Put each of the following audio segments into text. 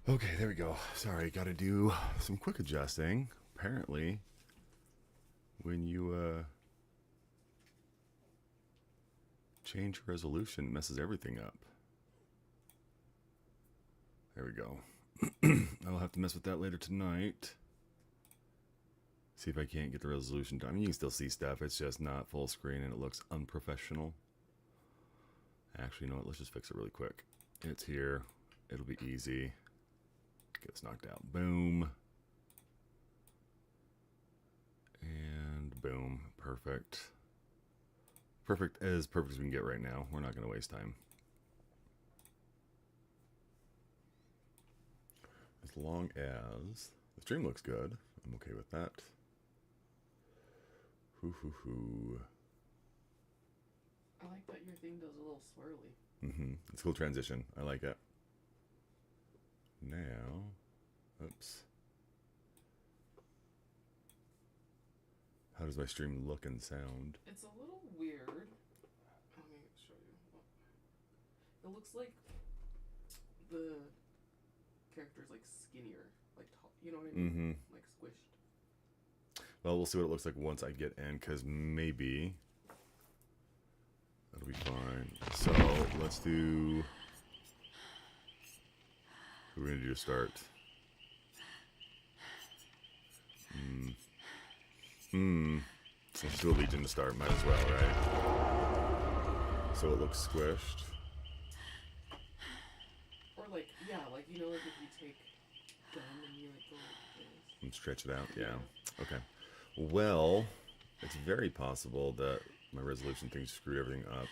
Okay, there we go. Sorry, gotta do some quick adjusting. Apparently, when you change resolution, it messes everything up. There we go. I'll have to mess with that later tonight. See if I can't get the resolution down. I mean, you can still see stuff. It's just not full screen and it looks unprofessional. Actually, you know what? Let's just fix it really quick. It's here. It'll be easy. Get this knocked out. Boom. And boom. Perfect. Perfect as we can get right now. We're not going to waste time. As long as the stream looks good, I'm okay with that. Hoo hoo hoo. I like that your thing does a little swirly. It's a cool transition. I like it. Now, oops. How does my stream look and sound? It's a little weird. Let me show you. It looks like the character's like skinnier, like you know what I mean? Like squished. Well, we'll see what it looks like once I get in, because maybe that'll be fine. So let's do. Who are we gonna do to start? Let's do a Legion to start. Might as well, right? So it looks squished. Or like, yeah, like you know, like if you take gum and you like go like this. And stretch it out. Yeah. Okay. Well, it's very possible that my resolution thing screwed everything up.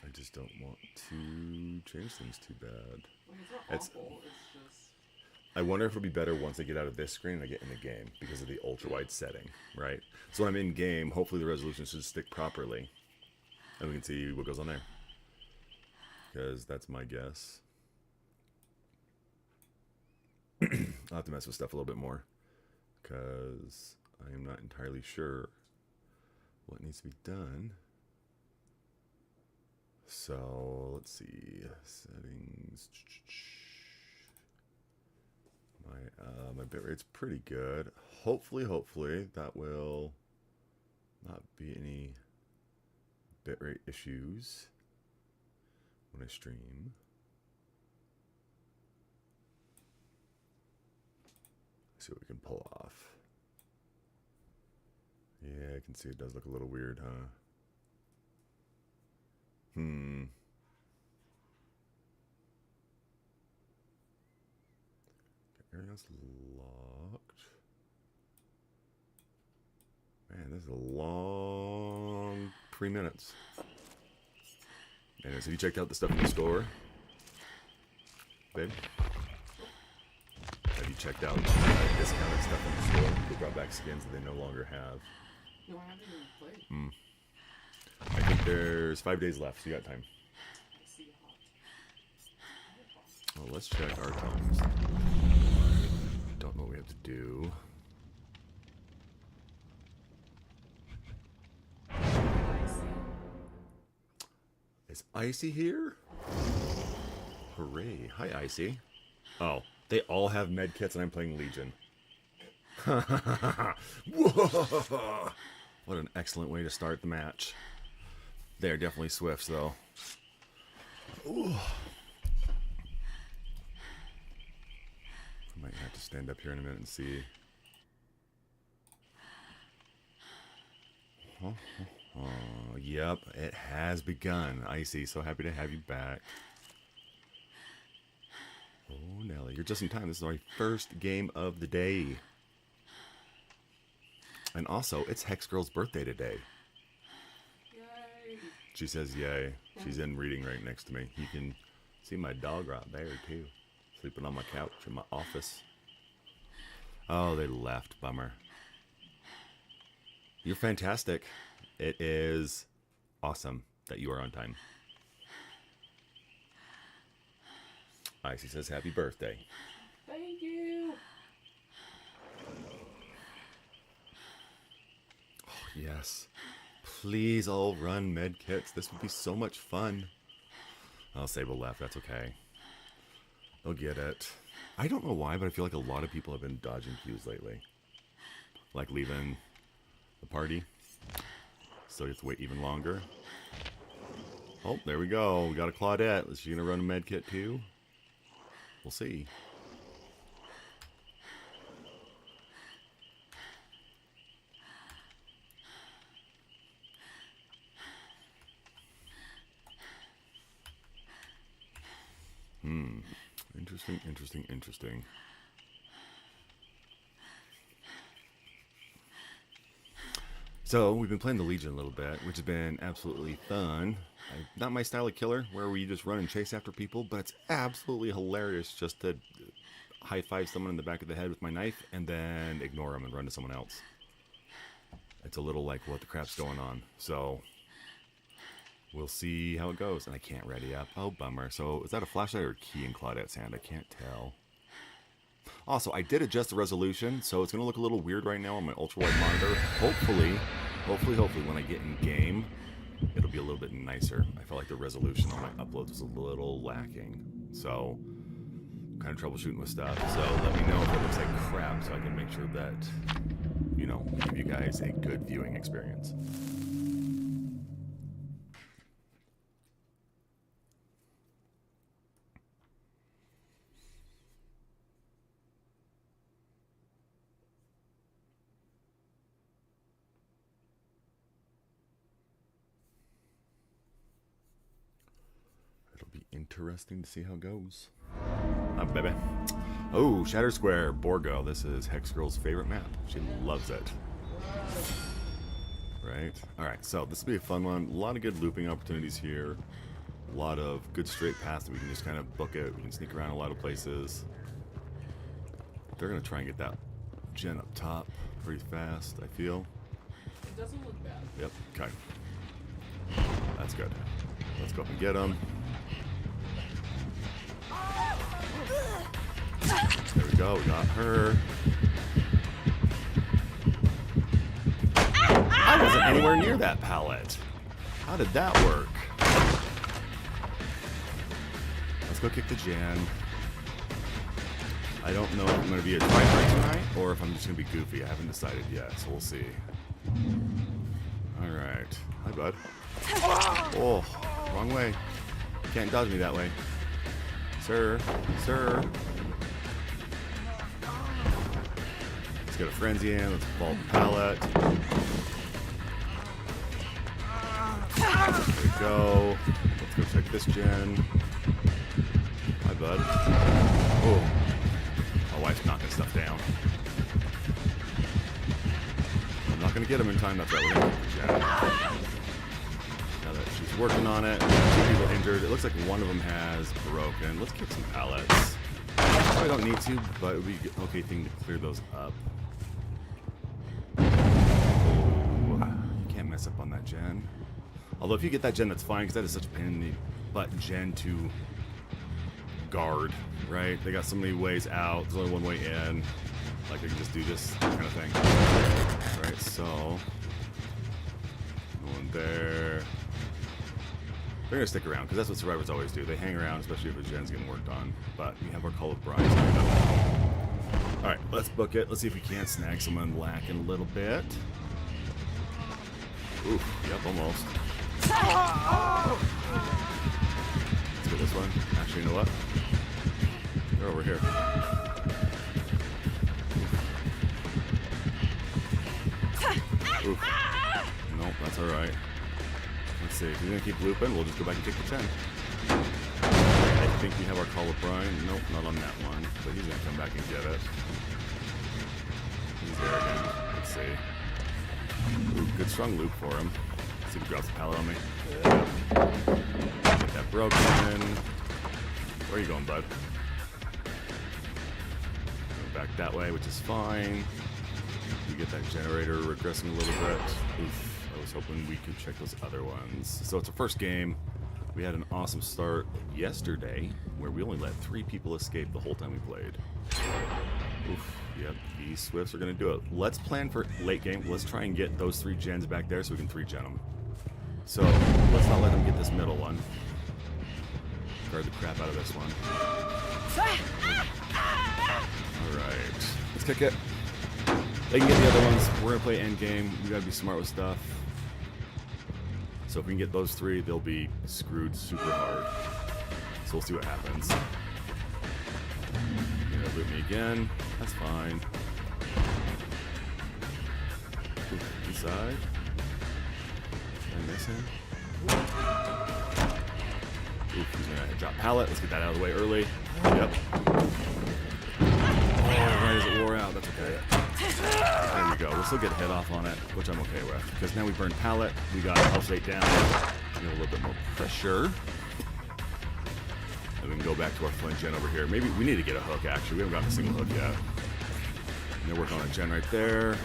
I just don't want to change things too bad. Like it's not awful. It's just. I wonder if it'll be better once I get out of this screen and I get in the game because of the ultra wide setting, right? So when I'm in game, hopefully the resolution should stick properly, and we can see what goes on there. Because that's my guess. I'll have to mess with stuff a little bit more because I am not entirely sure what needs to be done. So let's see, settings. My bitrate's pretty good. Hopefully that will not be any bitrate issues when I stream. Let's see what we can pull off. Yeah, I can see it does look a little weird, huh? Everything's locked. Man, this is a long 3 minutes. And have you checked out the stuff in the store? Babe? Have you checked out discounted stuff in the store? They brought back skins that they no longer have. No, I haven't even played. I think there's 5 days left, so you got time. I see hot. Well, let's check our times. Don't know what we have to do. Is Icy here? Hooray. Hi, Icy. Oh, they all have med kits and I'm playing Legion. What an excellent way to start the match. They're definitely Swifts, though. Ooh. I might have to stand up here in a minute and see. Yep, it has begun. Icy, so happy to have you back. Oh, Nelly, you're just in time. This is our first game of the day. And also, it's Hex Girl's birthday today. Yay! She says yay. She's in reading right next to me. You can see my dog right there, too. Sleeping on my couch in my office. Oh, they left. Bummer. You're fantastic. It is awesome that you are on time. Icy says happy birthday. Thank you! Oh, yes. Please all run med kits. This would be so much fun. I'll Sable left. That's okay. They'll get it. I don't know why, but I feel like a lot of people have been dodging queues lately. Like leaving the party. So you have to wait even longer. Oh, there we go. We got a Claudette. Is she going to run a med kit too? We'll see. Interesting, interesting, interesting. So, we've been playing the Legion a little bit, which has been absolutely fun. Not my style of killer, where you just run and chase after people, but it's absolutely hilarious just to high-five someone in the back of the head with my knife and then ignore them and run to someone else. It's a little like, what the crap's going on? So, we'll see how it goes. And I can't ready up. Oh, bummer. So, is that a flashlight or a key in Claudette's hand? I can't tell. Also, I did adjust the resolution, so it's going to look a little weird right now on my ultra-wide monitor. Hopefully, when I get in game, it'll be a little bit nicer. I felt like the resolution on my uploads was a little lacking. So, I'm kind of troubleshooting with stuff. So, let me know if it looks like crap so I can make sure that, you know, give you guys a good viewing experience. Interesting to see how it goes. Oh, baby. Oh, Shatter Square, Borgo. This is Hex Girl's favorite map. She loves it. Right? Alright, so this will be a fun one. A lot of good looping opportunities here. A lot of good straight paths that we can just kind of book it. We can sneak around a lot of places. They're going to try and get that gen up top pretty fast, I feel. It doesn't look bad. Yep, okay. That's good. Let's go up and get them. There we go, we got her. I wasn't anywhere near that pallet. How did that work? Let's go kick the gen. I don't know if I'm going to be a tryhard tonight or if I'm just going to be goofy. I haven't decided yet, so we'll see. Alright. Hi, bud. Oh, wrong way. Can't dodge me that way. Sir. Sir. Let's get a frenzy in. Let's vault the pallet. There we go. Let's go check this gen. Hi, bud. Oh. My wife's knocking stuff down. I'm not going to get him in time. That's right. We're going to get the gen. Now that she's working on it. 2 people injured. It looks like one of them has broken. Let's get some pallets. Probably don't need to, but it would be an okay thing to clear those up. Oh, you can't mess up on that gen. Although if you get that gen, that's fine, because that is such a pain in the butt gen to guard, right? They got so many ways out. There's only one way in. Like, they can just do this kind of thing. Alright, so... Going there. They're going to stick around, because that's what survivors always do. They hang around, especially if a gen's getting worked on. But we have our Call of Brides coming up. Alright, let's book it. Let's see if we can't snag someone lacking a little bit. Oof, yep, almost. Let's get this one. Actually, you know what? They're over here. Oof. Nope, that's alright. Let's see. If he's gonna keep looping, we'll just go back and kick the 10. I think we have our Call of Brian. Nope, not on that one. But he's gonna come back and get it. He's there again. Let's see. Ooh, good strong loop for him. See if he drops the pallet on me. Get that broken. Where are you going, bud? Going back that way, which is fine. We get that generator regressing a little bit. Oof, I was hoping we could check those other ones. So it's our first game. We had an awesome start yesterday where we only let 3 people escape the whole time we played. Oof, yep, these Swifts are going to do it. Let's plan for late game. Let's try and get those 3 gens back there so we can 3-gen them. So let's not let them get this middle one. guard the crap out of this one. Alright. Let's kick it. They can get the other ones. We're going to play endgame. We got to be smart with stuff. So if we can get those three, they'll be screwed super hard. So we'll see what happens. You're gonna loot me again. That's fine. Ooh, inside. Did I miss him? Ooh, he's gonna drop pallet. Let's get that out of the way early. Yep. Oh, right as it wore out. That's okay. There we go. We'll still get a hit off on it, which I'm okay with. Because now we burned pallet. We got health rate down. We got a little bit more pressure. And we can go back to our flint gen over here. Maybe we need to get a hook, actually. We haven't gotten a single hook yet. And they're working on a gen right there.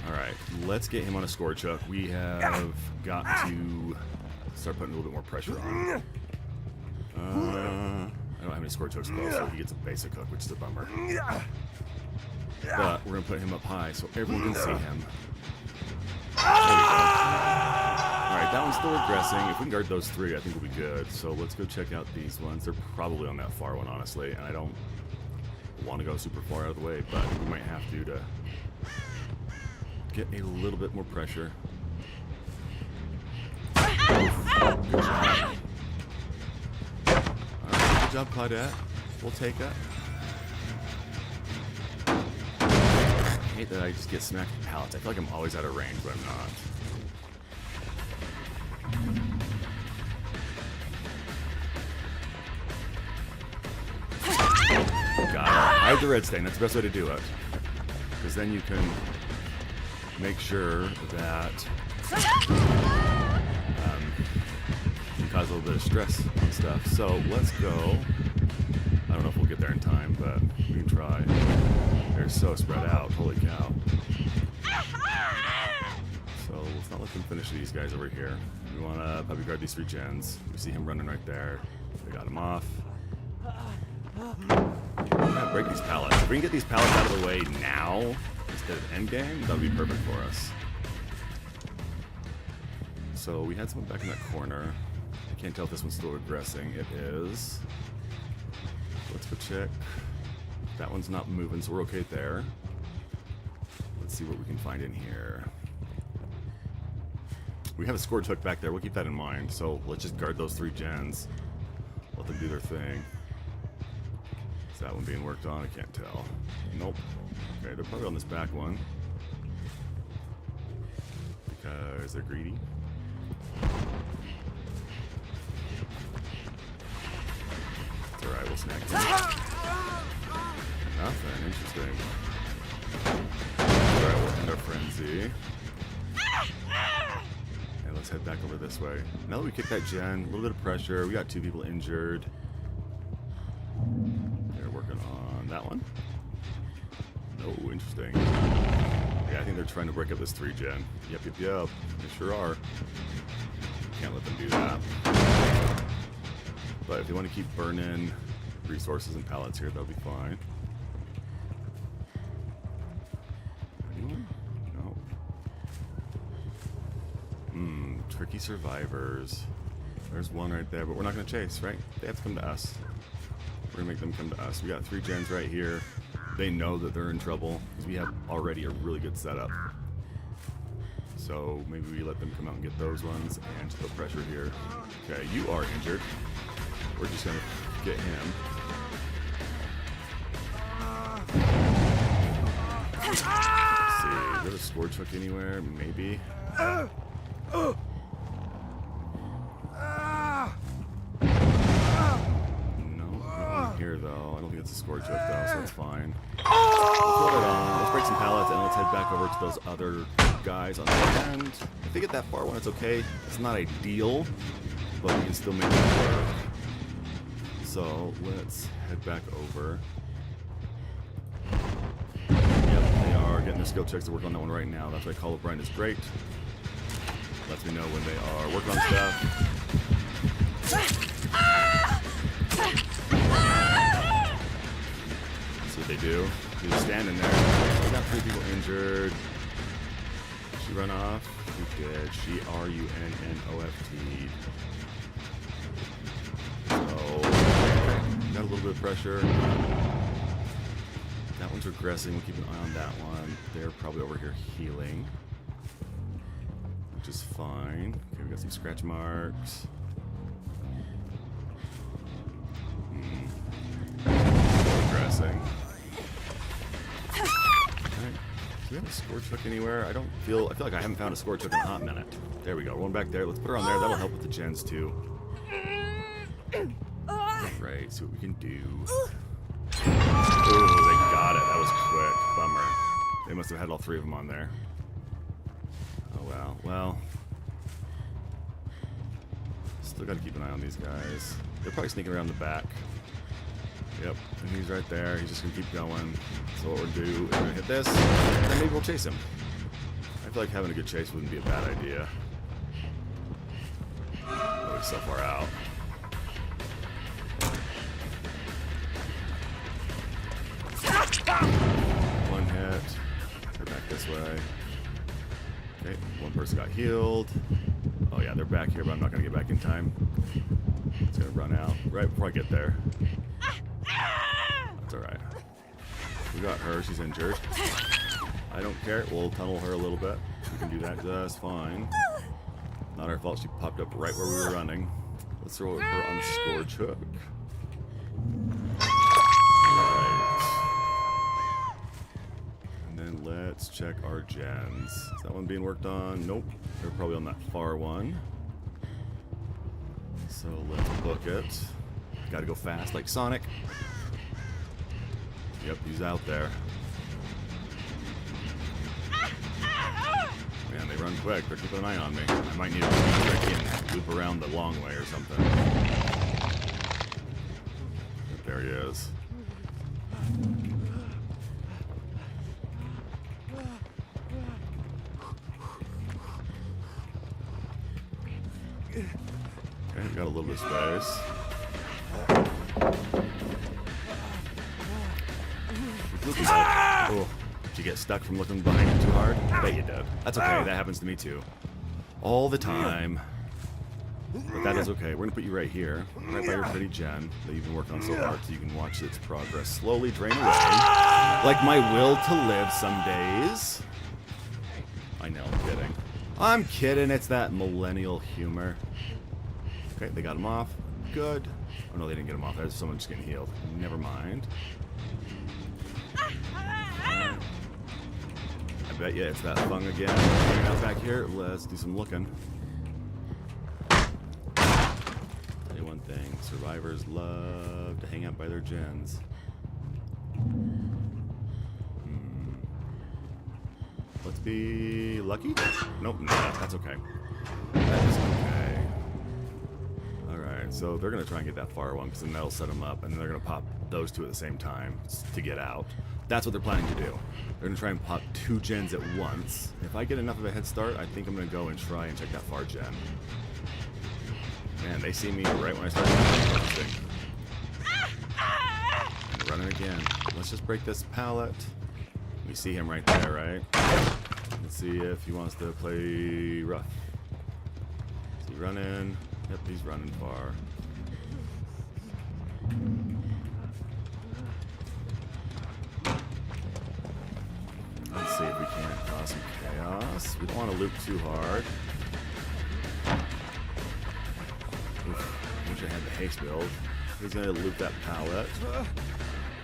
Alright, let's get him on a scourge hook. We have got to start putting a little bit more pressure on. I don't have any scourge hooks though, so he gets a basic hook, which is a bummer. But we're going to put him up high so everyone can see him. Alright, that one's still regressing. If we can guard those three, I think we'll be good. So let's go check out these ones. They're probably on that far one, honestly. And I don't want to go super far out of the way, but I think we might have to get a little bit more pressure. Good job. Alright, good job, Claudette. We'll take it. I hate that I just get smacked with pallets. I feel like I'm always out of range, but I'm not. Got it. Hide the red stain. That's the best way to do it. Because then you can make sure that you cause a little bit of stress and stuff. So let's go. I don't know if we'll get there in time, but we can try. They're so spread out. Holy cow. So let's not let them finish these guys over here. We want to puppy guard these three gens. We see him running right there. We got him off. We're gonna break these pallets. If we can get these pallets out of the way now instead of endgame, that would be perfect for us. So we had someone back in that corner. I can't tell if this one's still regressing. It is. Let's go check. That one's not moving, so we're okay there. Let's see what we can find in here. We have a scourge hook back there. We'll keep that in mind. So let's just guard those three gens. Let them do their thing. Is that one being worked on? I can't tell. Nope. Okay, they're probably on this back one. Because they're greedy. It's alright, we'll snag them. Nothing. Interesting. Alright, we'll end our frenzy. And let's head back over this way. Now that we kicked that gen, a little bit of pressure. We got two people injured. They're working on that one. Oh, interesting. Yeah, I think they're trying to break up this 3 gen. Yep. They sure are. Can't let them do that. But if they want to keep burning resources and pallets here, that'll be fine. Anyone? No. Tricky survivors. There's one right there, but we're not going to chase, right? They have to come to us. We're going to make them come to us. We got 3 gens right here. They know that they're in trouble because we have already a really good setup. So maybe we let them come out and get those ones and just put pressure here. Okay, you are injured. We're just going to get him. Let's see. Is there a scourge hook anywhere? Maybe. Here though, I don't think it's a scourge hook though, so it's fine. Let's put it on. Let's break some pallets and let's head back over to those other guys on the end. If they get that far one, it's okay. It's not ideal, but we can still make it work. So let's head back over. Yep, they are getting their skill checks to work on that one right now. That's why Call of Brine is great. Lets me know when they are working on stuff. What they do. He's standing there. We got 3 people injured. She run off. She did. She RUNNOFT'd. So, got a little bit of pressure. That one's regressing. We'll keep an eye on that one. They're probably over here healing, which is fine. Okay, we got some scratch marks. Regressing. Alright. Do we have a Scorch Hook anywhere? I feel like I haven't found a Scorch Hook in a hot minute. There we go. One back there. Let's put her on there. That'll help with the gens too. Alright, see what we can do. Oh, they got it. That was quick. Bummer. They must have had all three of them on there. Oh well. Well. Still gotta keep an eye on these guys. They're probably sneaking around the back. Yep, and he's right there. He's just gonna keep going. So what we'll do is we're gonna hit this, and then maybe we'll chase him. I feel like having a good chase wouldn't be a bad idea. Oh, he's so far out. One hit. They're back this way. Okay, one person got healed. Oh yeah, they're back here, but I'm not gonna get back in time. It's gonna run out right before I get there. That's alright. We got her, she's injured. I don't care, we'll tunnel her a little bit. We can do that just fine. Not our fault, she popped up right where we were running. Let's throw her on the Scorch Hook. Right. And then let's check our gens. Is that one being worked on? Nope. They're probably on that far one. So let's book it. Gotta go fast like Sonic. Yep, he's out there. Man, they run quick. They're keeping an eye on me. I might need to trick and loop around the long way or something. But there he is. Okay, we got a little bit of space. Oh, did you get stuck from looking behind you too hard? I bet you did. That's okay, that happens to me too. All the time. But that is okay. We're gonna put you right here, right by your pretty gen that you've been working on so hard, so you can watch its progress slowly drain away. Like my will to live some days. I know, I'm kidding. I'm kidding, it's that millennial humor. Okay, they got him off. Good. Oh no, they didn't get him off. There's someone just getting healed. Never mind. I bet you it's that Fung again. Hanging out back here. Let's do some looking. Tell you one thing, survivors love to hang out by their gens. Let's be lucky? Nope, no, that's okay. That is okay. Alright, so they're gonna try and get that far one because then that'll set them up, and then they're gonna pop those two at the same time to get out. That's what they're planning to do. They're gonna try and pop two gens at once. If I get enough of a head start, I think I'm gonna go and try and check that far gen. Man, they see me right when I start focusing. And running again. Let's just break this pallet. We see him right there, right? Let's see if he wants to play rough. Is he running? Yep, he's running far. Let's see if we can't cause some chaos. We don't want to loop too hard. Oof, wish I had the haste build. He's going to loop that pallet.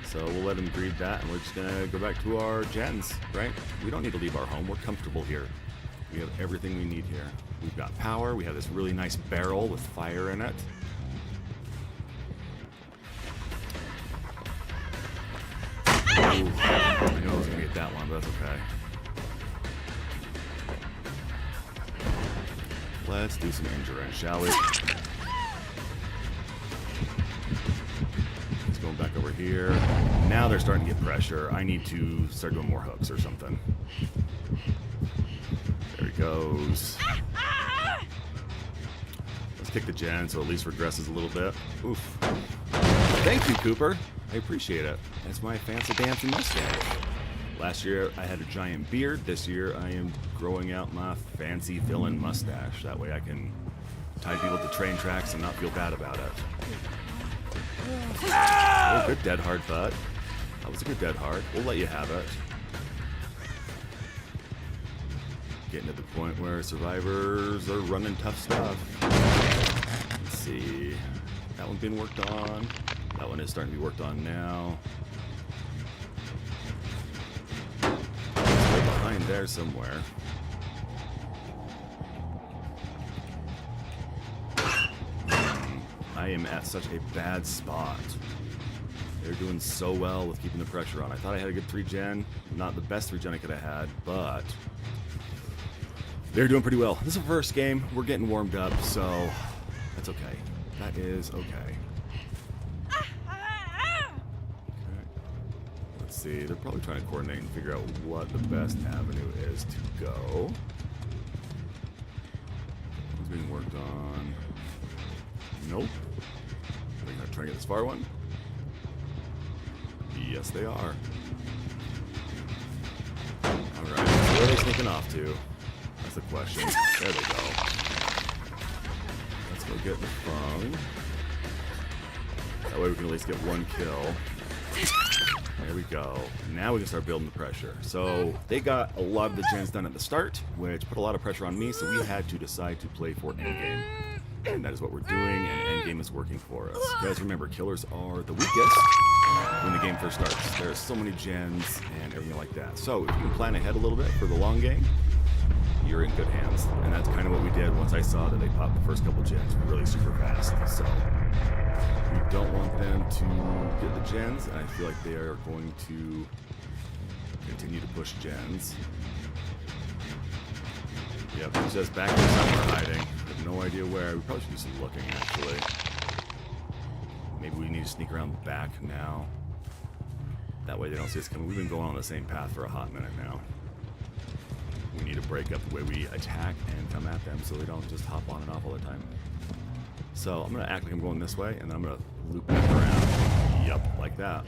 So we'll let him greed that, and we're just going to go back to our gens, right? We don't need to leave our home. We're comfortable here. We have everything we need here. We've got power. We have this really nice barrel with fire in it. Ooh, I knew I was going to get that one, but that's okay. Let's do some injuring, shall we? Let's go back over here. Now they're starting to get pressure. I need to start doing more hooks or something. There he goes. Let's kick the gen so at least regresses a little bit. Oof. Thank you, Cooper. I appreciate it. That's my fancy dancing mustache. Last year I had a giant beard. This year I am growing out my fancy villain mustache. That way I can tie people to train tracks and not feel bad about it. Oh, good dead hard, bud. That was a good dead hard. We'll let you have it. Getting to the point where survivors are running tough stuff. Let's see. That one's being worked on. That one is starting to be worked on now. They're behind there somewhere. I am at such a bad spot. They're doing so well with keeping the pressure on. I thought I had a good 3-gen. Not the best 3-gen I could have had, but they're doing pretty well. This is the first game. We're getting warmed up, so that's okay. That is okay. Let's see. They're probably trying to coordinate and figure out what the best avenue is to go. It's being worked on. Nope. They're going to try to get this far one. Yes, they are. Alright, where are they sneaking off to? That's the question. There they go. Let's go get the phone. That way we can at least get one kill. There we go. Now we can start building the pressure. So they got a lot of the gens done at the start, which put a lot of pressure on me, so we had to decide to play for endgame. And that is what we're doing, and endgame is working for us. Guys, remember, killers are the weakest when the game first starts. There are so many gens and everything like that. So if you can plan ahead a little bit for the long game, you're in good hands. And that's kind of what we did once I saw that they popped the first couple gens really super fast. So we don't want them to get the gens, and I feel like they are going to continue to push gens. Yep, it's just back there somewhere hiding. I have no idea where. We probably should do some looking, actually. Maybe we need to sneak around the back now. That way they don't see us coming. We've been going on the same path for a hot minute now. We need to break up the way we attack and come at them so they don't just hop on and off all the time. So I'm going to act like I'm going this way, and then I'm going to loop back around. Yup, like that.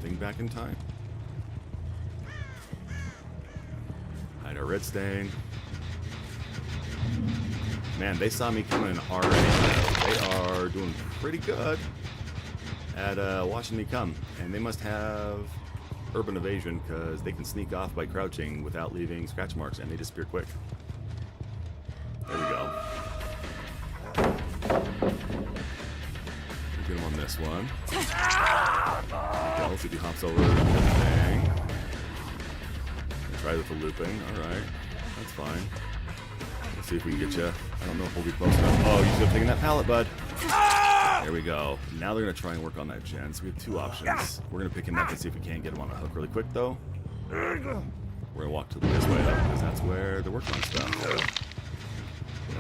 Thing back in time. Hide our red stain. Man, they saw me coming already. They are doing pretty good at watching me come, and they must have urban evasion because they can sneak off by crouching without leaving scratch marks, and they disappear quick. There we go. Get him on this one. Let's see if he hops over the thing. Try with the looping. Alright. That's fine. Let's see if we can get you. I don't know if we'll be close enough. Oh, you should have taken that pallet, bud. There we go. Now they're going to try and work on that gen. So we have two options. We're going to pick him up and see if we can't get him on a hook really quick, though. We're going to walk to this way up because that's where they're working on stuff.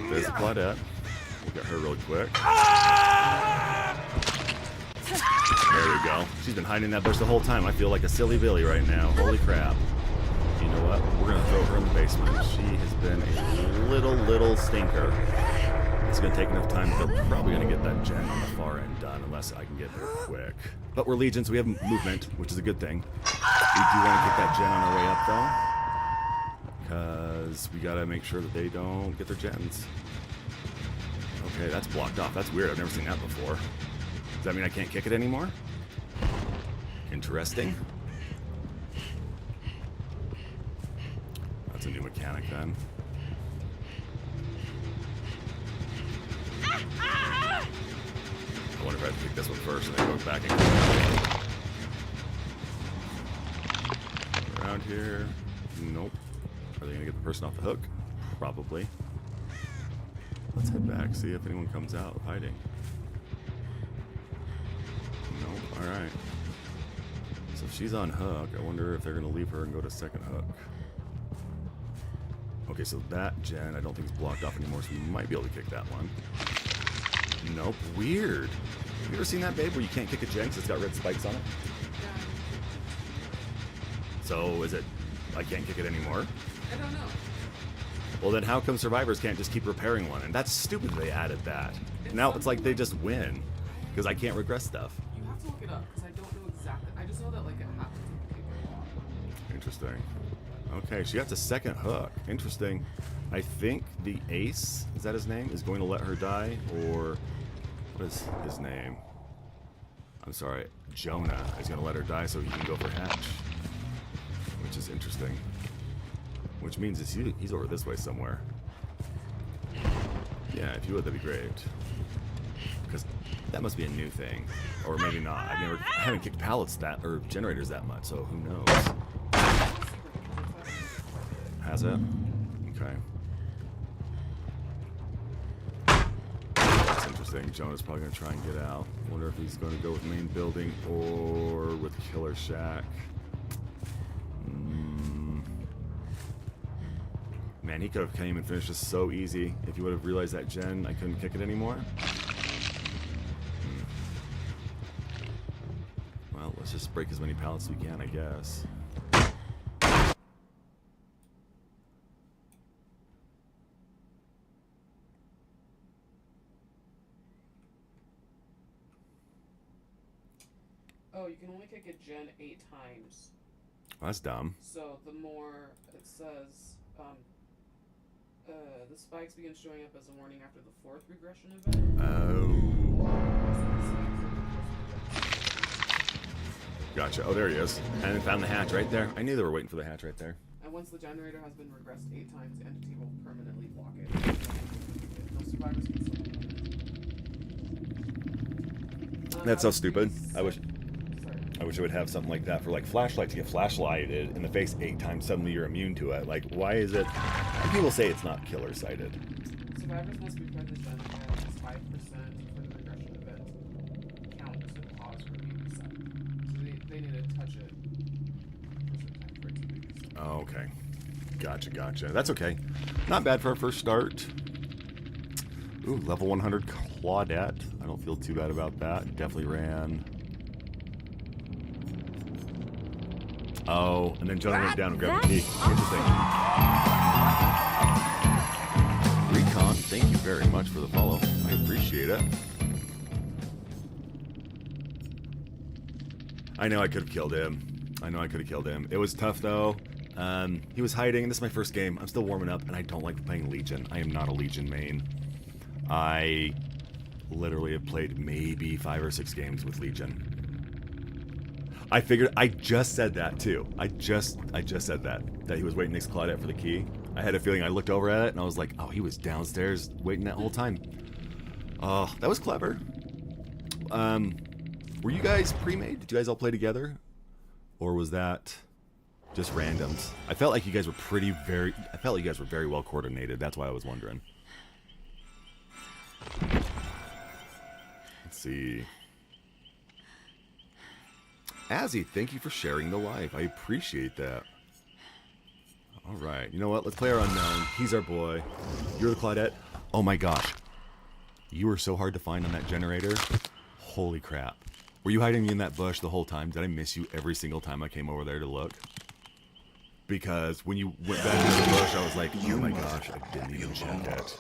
There's the Claudette. We'll get her really quick. There we go. She's been hiding in that bush the whole time. I feel like a silly Billy right now. Holy crap. You know what? We're going to throw her in the basement. She has been a little stinker. It's going to take enough time that they're probably going to get that gen on the far end done unless I can get her quick. But we're Legion, so we have movement, which is a good thing. We do want to get that gen on our way up, though. Because we got to make sure that they don't get their gens. Okay, that's blocked off. That's weird. I've never seen that before. Does that mean I can't kick it anymore? Interesting. That's a new mechanic then. I wonder if I have to pick this one first and then go back and around here. Nope. Are they gonna get the person off the hook? Probably. Let's head back, see if anyone comes out of hiding. Nope. Alright. So if she's on hook, I wonder if they're gonna leave her and go to second hook. Okay, so that gen I don't think is blocked off anymore, so we might be able to kick that one. Nope. Weird. Have you ever seen that, babe, where you can't kick a gen because it's got red spikes on it? Yeah. So is it I can't kick it anymore? I don't know. Well, then how come survivors can't just keep repairing one? And that's stupid they added that. Now it's like they just win. Because I can't regress stuff. You have to look it up, because I don't know exactly. I just know that, like, it happens with paper. Interesting. Okay, she got the second hook. Interesting. I think the ace, is that his name, is going to let her die, or what is his name? I'm sorry, Jonah is going to let her die so he can go for hatch. Which is interesting. Which means he's over this way somewhere. Yeah, if you would, that'd be great. Because that must be a new thing. Or maybe not. I haven't kicked pallets that, or generators that much, so who knows? Has it? Okay. That's interesting. Jonah's probably going to try and get out. Wonder if he's going to go with main building or with Killer Shack. Man, he could have came and finished this so easy. If he would have realized that gen, I couldn't kick it anymore. Well, let's just break as many pallets as we can, I guess. Oh, you can only kick a gen 8 times. Well, that's dumb. So the more it says, the spikes begin showing up as a warning after the 4th regression event. Oh. Gotcha. Oh, there he is. And found the hatch right there. I knew they were waiting for the hatch right there. And once the generator has been regressed 8 times, the entity will permanently block it. No survivors can still. That's so stupid. Sorry. I wish it would have something like that for like flashlight to get flashlighted in the face 8 times. Suddenly you're immune to it. Like, why is it? People say it's not killer sighted. Survivors must repair the generator at least 5% for the regression event. Count as a pause for being reset. So they need to touch it for some time for it to be reset. Oh, okay. Gotcha. That's okay. Not bad for our first start. Ooh, level 100 Claudette. I don't feel too bad about that. Definitely ran. Oh, and then Jonah went down and grabbed the key. Interesting. Recon, thank you very much for the follow. I appreciate it. I know I could have killed him. It was tough, though. He was hiding. This is my first game. I'm still warming up, and I don't like playing Legion. I am not a Legion main. I literally have played maybe 5 or 6 games with Legion. I figured, I just said that too. I just said that he was waiting next to Claudette for the key. I had a feeling. I looked over at it and I was like, oh, he was downstairs waiting that whole time. Oh, that was clever. Were you guys pre-made? Did you guys all play together? Or was that just randoms? I felt like you guys were very well coordinated. That's why I was wondering. Let's see. Azzy, thank you for sharing the live. I appreciate that. Alright, you know what? Let's play our unknown. He's our boy. You're the Claudette. Oh my gosh. You were so hard to find on that generator. Holy crap. Were you hiding in that bush the whole time? Did I miss you every single time I came over there to look? Because when you went back into the bush, I was like, oh my gosh, I didn't even check it.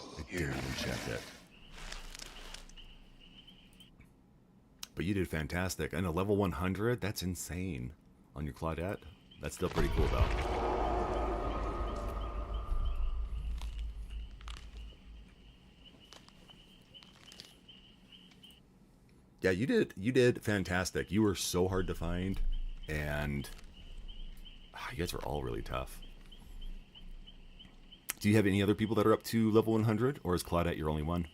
But you did fantastic. And a level 100, that's insane. On your Claudette, that's still pretty cool though. Yeah, you did fantastic. You were so hard to find, and you guys were all really tough. Do you have any other people that are up to level 100, or is Claudette your only one?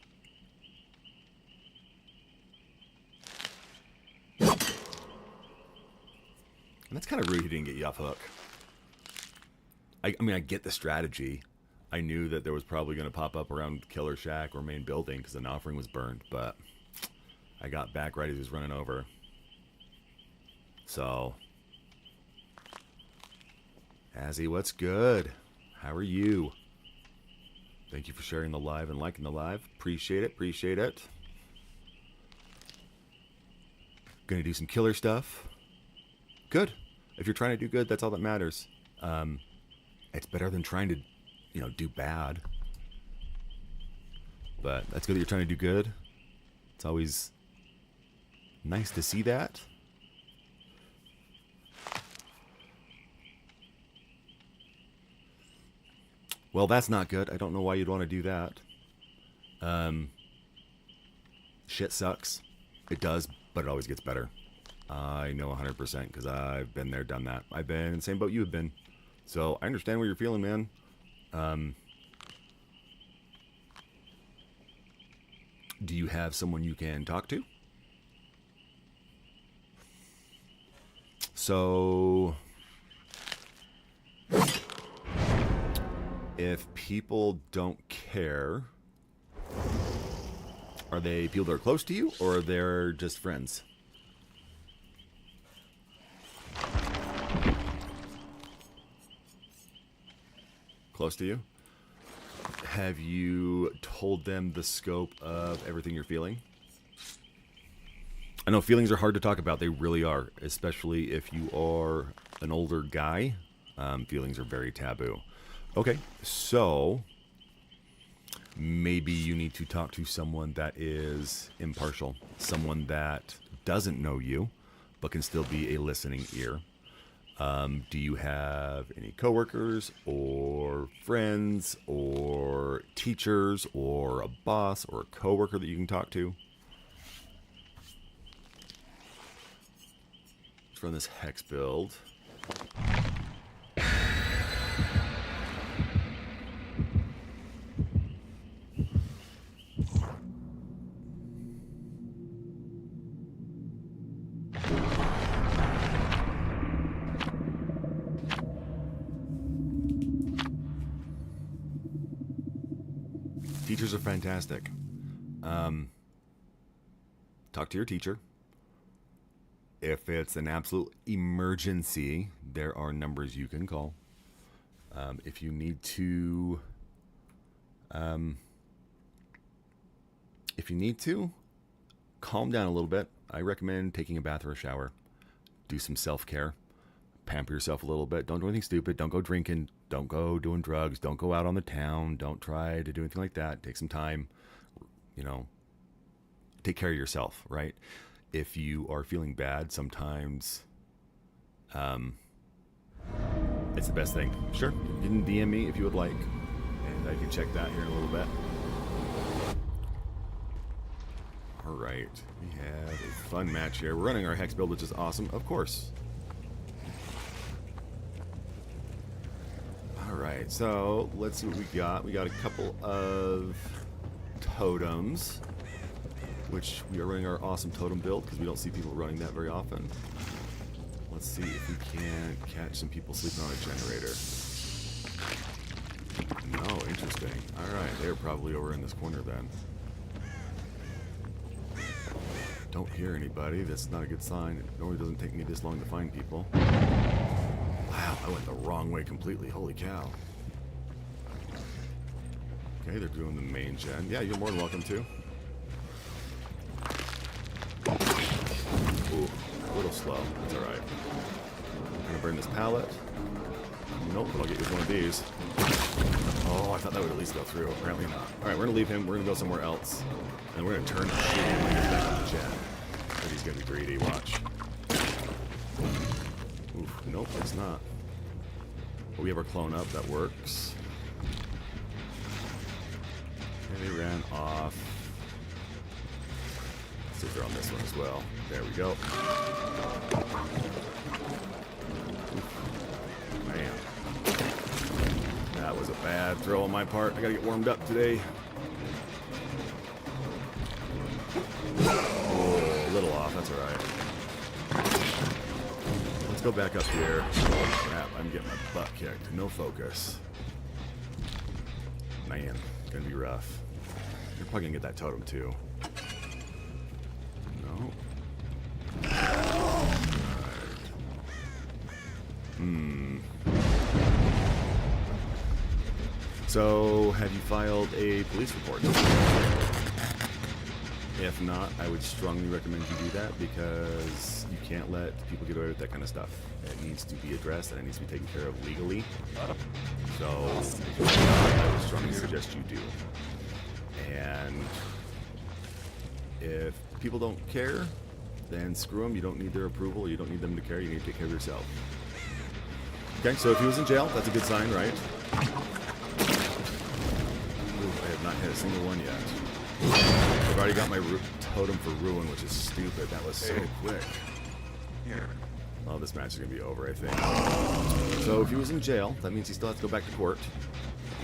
And that's kind of rude he didn't get you off hook. I mean, I get the strategy. I knew that there was probably going to pop up around Killer Shack or main building because an offering was burned, but I got back right as he was running over. So, Azzy, what's good? How are you? Thank you for sharing the live and liking the live. Appreciate it. Gonna do some killer stuff. Good. If you're trying to do good, that's all that matters. It's better than trying to do bad. But that's good that you're trying to do good. It's always nice to see that. Well, that's not good. I don't know why you'd want to do that. Shit sucks. It does, but it always gets better. I know 100% because I've been there, done that. I've been in the same boat you have been. So I understand what you're feeling, man. Do you have someone you can talk to? So if people don't care, are they people that are close to you, or they're just friends? Close to you? Have you told them the scope of everything you're feeling? I know feelings are hard to talk about. They really are, especially if you are an older guy. Feelings are very taboo. Okay, so maybe you need to talk to someone that is impartial, someone that doesn't know you, but can still be a listening ear. Do you have any coworkers or friends or teachers or a boss or a coworker that you can talk to? Let's run this hex build. Teachers are fantastic. Talk to your teacher. If it's an absolute emergency, there are numbers you can call. If you need to, calm down a little bit. I recommend taking a bath or a shower. Do some self-care. Pamper yourself a little bit. Don't do anything stupid. Don't go drinking. Don't go doing drugs. Don't go out on the town. Don't try to do anything like that. Take some time. Take care of yourself, right? If you are feeling bad, sometimes it's the best thing. Sure, you can DM me if you would like, and I can check that here in a little bit. All right, we have a fun match here. We're running our hex build, which is awesome, of course. All right, so let's see what we got. We got a couple of totems, which we are running our awesome totem build because we don't see people running that very often. Let's see if we can catch some people sleeping on a generator. No, interesting. All right, they're probably over in this corner then. Don't hear anybody. That's not a good sign. It normally doesn't take me this long to find people. Wow, I went the wrong way completely. Holy cow. Okay, they're doing the main gen. Yeah, you're more than welcome to. Ooh, a little slow. That's alright. I'm gonna burn this pallet. Nope, but I'll get you one of these. Oh, I thought that would at least go through. Apparently not. Alright, we're gonna leave him. We're gonna go somewhere else. And we're gonna turn the shit when he gets back on the gen. But he's gonna be greedy. Watch. Oof, nope, it's not. But we have our clone up. That works. And they ran off. See if they're on this one as well. There we go. Man. That was a bad throw on my part. I gotta get warmed up today. Oh, a little off. That's alright. Let's go back up here. Oh, crap. I'm getting my butt kicked. No focus. Man, it's gonna be rough. You're probably gonna get that totem too. No. So, have you filed a police report? If not, I would strongly recommend you do that because you can't let people get away with that kind of stuff. It needs to be addressed and it needs to be taken care of legally. So if you're not, I would strongly suggest you do. And if people don't care, then screw them. You don't need their approval. You don't need them to care. You need to take care of yourself. Okay, so if he was in jail, that's a good sign, right? Ooh, I have not hit a single one yet. I've already got my totem for ruin, which is stupid. That was so quick. Well, this match is going to be over, I think. So if he was in jail, that means he still has to go back to court,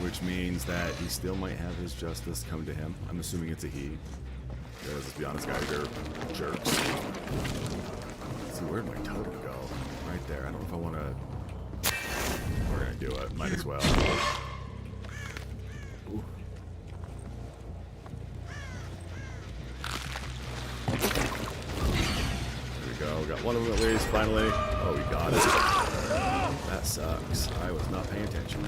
which means that he still might have his justice come to him. I'm assuming it's a he. Because, let's be honest, guys, they're jerks. Let's see, where'd my totem go? Right there. I don't know if I want to... We're going to do it. Might as well. Ooh. We got one of them at least, finally. Oh, we got it. That sucks. I was not paying attention.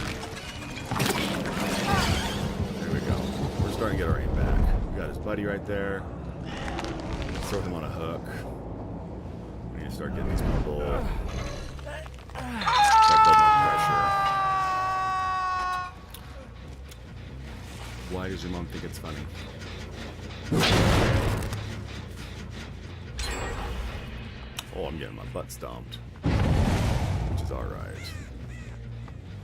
There we go. We're starting to get our aim back. We got his buddy right there. Let's throw him on a hook. We need to start getting these people. Start building up pressure. Why does your mom think it's funny? Oh, I'm getting my butt stomped. Which is alright.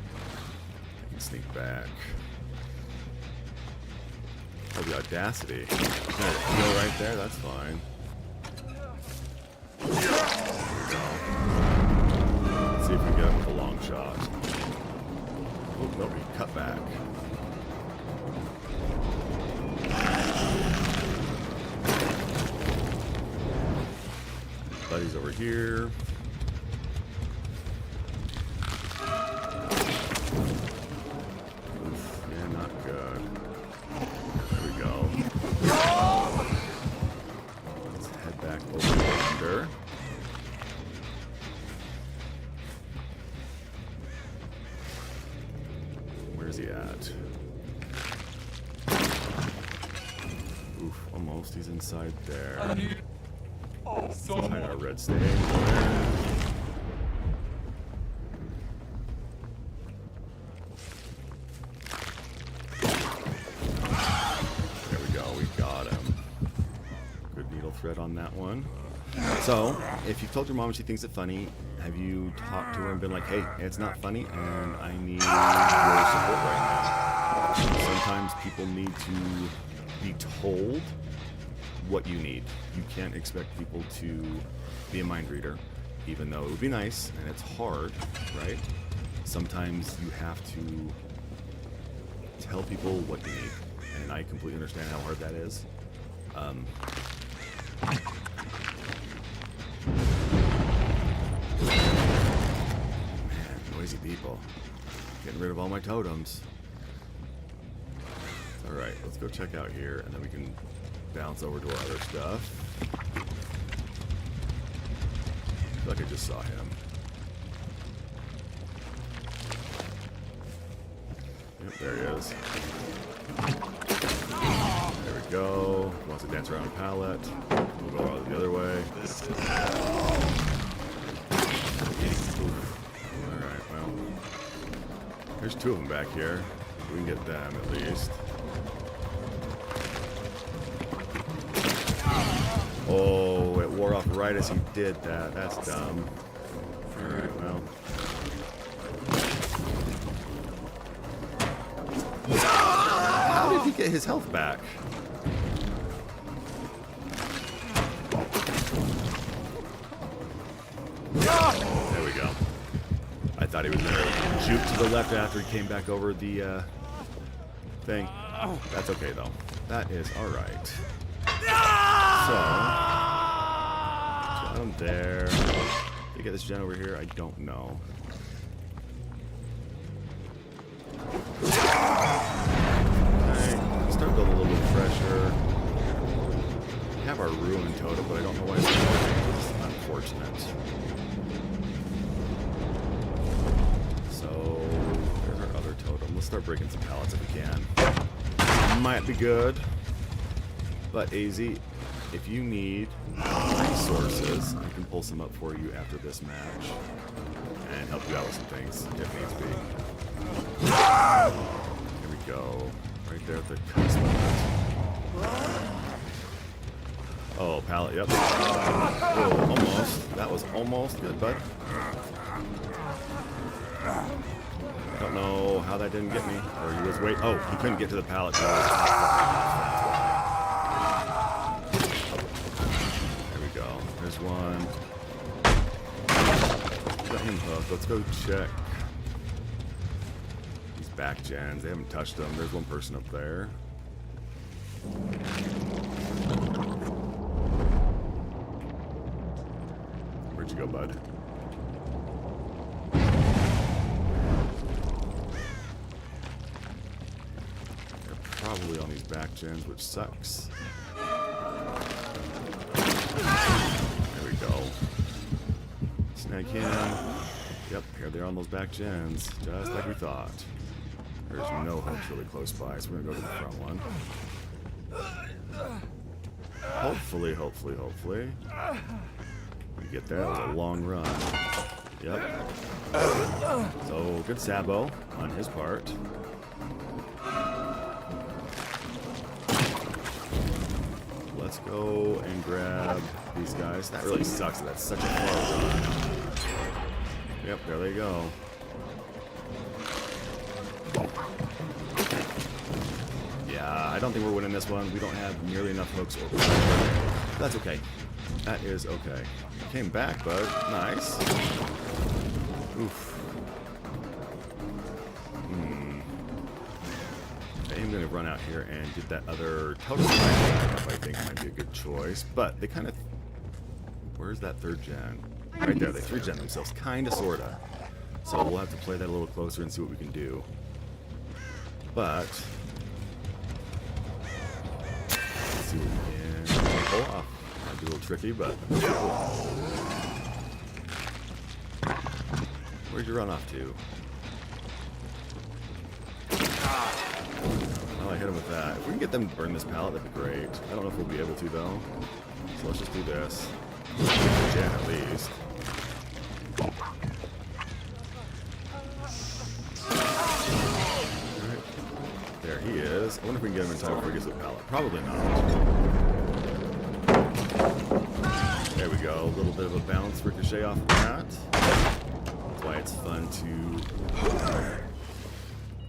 I can sneak back. Oh, the audacity. There's a heal right there, that's fine. There we go. Let's see if we can get him with a long shot. Oh, no, we cut back. Buddy's over here. Oof, yeah, not good. There we go. Let's head back over under. Where's he at? Oof, almost. He's inside there. Behind our red stage. There we go, we got him. Good needle thread on that one. So, if you've told your mom and she thinks it funny, have you talked to her and been like, hey, it's not funny and I need your support right now? Sometimes people need to be told what you need. You can't expect people to be a mind reader, even though it would be nice and it's hard, right? Sometimes you have to tell people what you need, and I completely understand how hard that is. Man, noisy people. Getting rid of all my totems. Alright, let's go check out here, and then we can bounce over to our other stuff. I feel like I just saw him. Yep, there he is. There we go. He wants to dance around a pallet. We'll go out the other way. Alright, well. There's two of them back here. We can get them at least. Oh, it wore off right as he did that. That's dumb. Alright, well. How did he get his health back? There we go. I thought he was going to juke to the left after he came back over the thing. That's okay, though. That is alright. So, down there. Did I get this gen over here? I don't know. Okay, start building a little bit of pressure. We have our ruin totem, but I don't know why it's working. It's unfortunate. So, there's our other totem. Let's start breaking some pallets if we can. Might be good. But AZ, if you need resources, I can pull some up for you after this match and help you out with some things if needs be. Here we go. Right there at the cusp of it. Oh, pallet, yep. Oh, almost. That was almost good, bud. Don't know how that didn't get me. Or he was wait. Oh, he couldn't get to the pallet. There we go. There's one. Let him hook. Let's go check these back gens. They haven't touched them. There's one person up there. Where'd you go, bud? They're probably on these back gens, which sucks. There we go. Snag him. Yep, here they are on those back gens, just like we thought. There's no hooks really close by, so we're gonna go to the front one. Hopefully. We get there. That was a long run. Yep. So good Sabo on his part. Let's go and grab these guys. That really sucks. That's such a far run. Yep, there they go. Yeah, I don't think we're winning this one. We don't have nearly enough hooks or that's okay. That is okay. Came back, bud. Nice. Oof. I'm going to run out here and get that other totem I think might be a good choice. But they kind of... Where's that third gen? Right there. They 3-gen themselves. Kind of, sort of. So we'll have to play that a little closer and see what we can do. But... let's see what we can pull off. Might be a little tricky, but... Where'd you run off to? Oh, I hit him with that. If we can get them to burn this pallet, that'd be great. I don't know if we'll be able to, though. So let's just do this. Gen, at least. Alright. There he is. I wonder if we can get him in time before he gets to the pallet. Probably not. There we go. A little bit of a bounce ricochet off of that. That's why it's fun to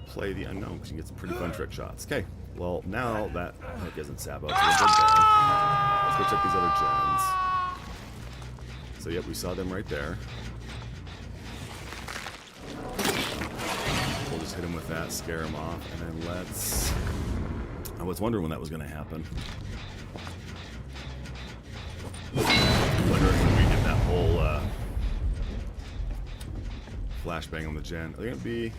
play the unknown, because you can get some pretty fun trick shots. Okay, well, now that hook isn't Sabo, so we're good there. Let's go check these other gens. So, yep, we saw them right there. We'll just hit them with that, scare them off, and then let's... I was wondering when that was going to happen. Wondering when we get that whole flashbang on the gen. Are they going to be...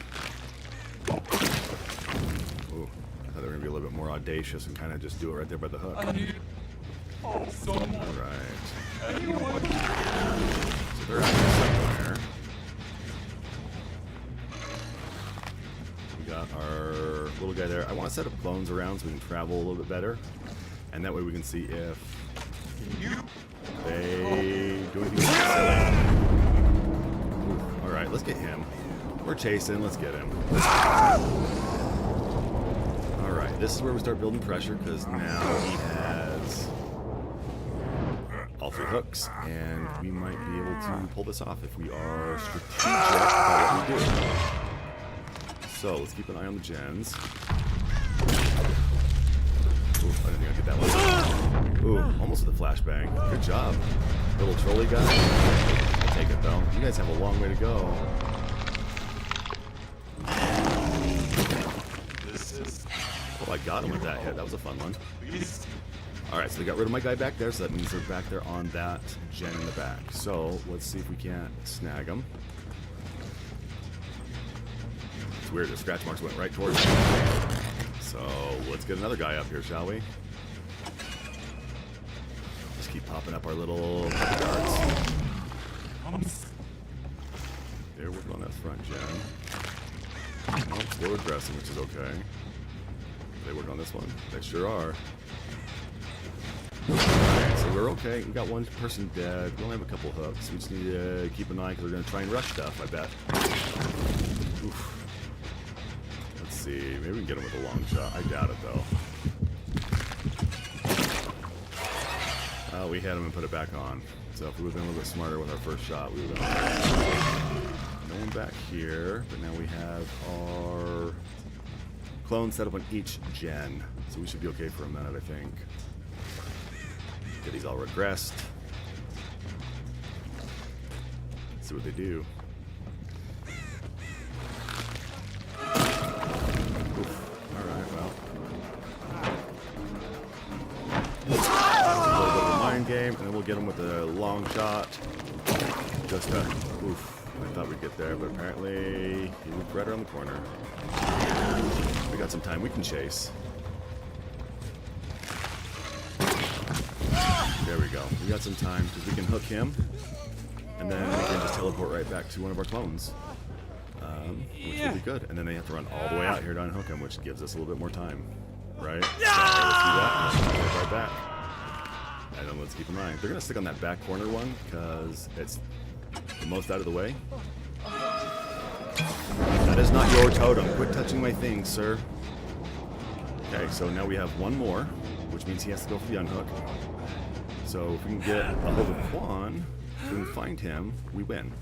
Ooh, I thought they were going to be a little bit more audacious and kind of just do it right there by the hook. Alright. So they're out here somewhere. We got our little guy there. I want to set up clones around so we can travel a little bit better. And that way we can see if they do anything silly. Alright, let's get him. We're chasing, let's get him. Alright, this is where we start building pressure, because now he has all 3 hooks, and we might be able to pull this off if we are strategic about what we do. So, let's keep an eye on the gens. Ooh, I didn't think I'd get that one. Ooh, almost with a flashbang. Good job. Little trolley guy. I'll take it, though. You guys have a long way to go. Oh, I got him with that hit. That was a fun one. Alright, so they got rid of my guy back there, so that means they're back there on that gen in the back. So, let's see if we can't snag them. It's weird, the scratch marks went right towards me. So, let's get another guy up here, shall we? Just keep popping up our little darts. There, we're on that front gen. Oh, slow aggressing, which is okay. They work on this one? They sure are. Right. So we're okay. We got one person dead. We only have a couple hooks. We just need to keep an eye because we're going to try and rush stuff, I bet. Oof. Let's see. Maybe we can get him with a long shot. I doubt it, though. We had him and put it back on. So if we would have been a little bit smarter with our first shot, we would have been... No one back here, but now we have our clones set up on each gen. So we should be okay for a minute, I think. Get these all regressed. See what they do. Alright, well. A little bit of a mind game, and then we'll get them with a long shot. Just a... Oof. I thought we'd get there, but apparently he was right around the corner. We got some time. We can chase. There we go. We got some time because we can hook him, and then we can just teleport right back to one of our clones, which will be good. And then they have to run all the way out here to unhook him, which gives us a little bit more time, right? So let's do that. Let's go right back. And then let's keep in mind they're gonna stick on that back corner one because it's the most out of the way. That is not your totem. Quit touching my things, sir. Okay, so now we have one more, which means he has to go for the unhook. So if we can get a hold of Quan, if we can find him, we win.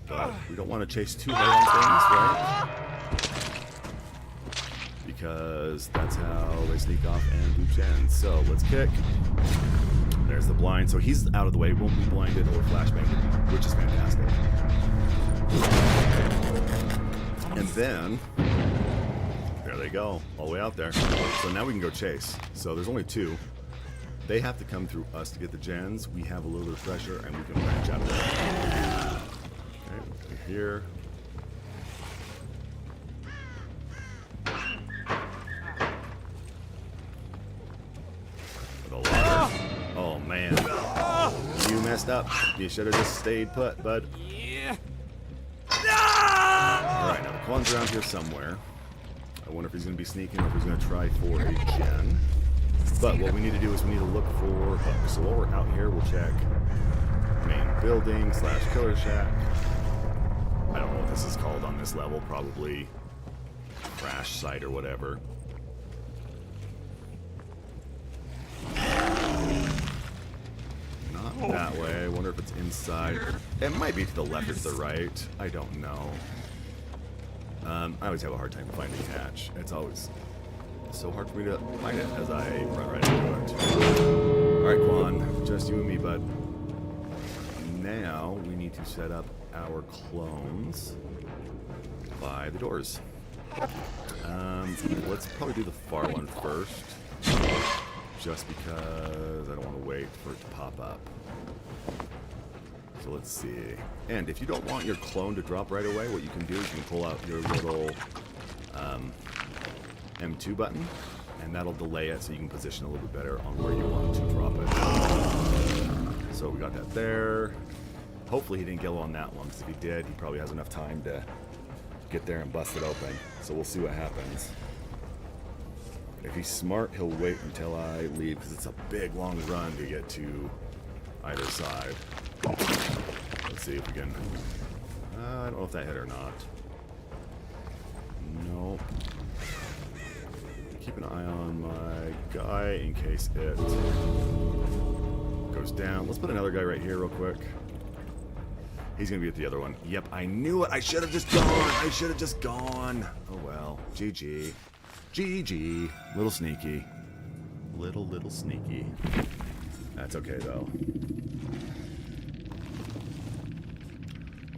But we don't want to chase too hard on things, right? Because that's how they sneak off and do gens. So let's kick. There's the blind. So he's out of the way, won't be blinded or flashbanged, which is fantastic. And then, there they go, all the way out there. So now we can go chase. So there's only two. They have to come through us to get the gens. We have a little bit of pressure, and we can branch out of there. Okay, we're here. For the water. Oh, man. You messed up. You should have just stayed put, bud. Alright, now the Quan's around here somewhere. I wonder if he's going to be sneaking or if he's going to try for a gen. But what we need to do is we need to look for hooks. So while we're out here, we'll check main building / killer shack. I don't know what this is called on this level. Probably crash site or whatever. Not that way. I wonder if it's inside. It might be to the left or to the right. I don't know. I always have a hard time finding hatch. It's always so hard for me to find it as I run right into it. Alright, Quan. Just you and me, bud. Now we need to set up our clones by the doors. Let's probably do the far one first. Just because I don't want to wait for it to pop up. So let's see. And if you don't want your clone to drop right away, what you can do is you can pull out your little M2 button, and that'll delay it so you can position a little bit better on where you want to drop it. So we got that there. Hopefully he didn't get on that one, because if he did, he probably has enough time to get there and bust it open. So we'll see what happens. If he's smart, he'll wait until I leave, because it's a big, long run to get to either side. Let's see if we can... I don't know if that hit or not. Nope. Keep an eye on my guy in case it goes down. Let's put another guy right here real quick. He's going to be at the other one. Yep, I knew it. I should have just gone. I should have just gone. Oh, well. GG. GG. Little sneaky. Little sneaky. That's okay, though.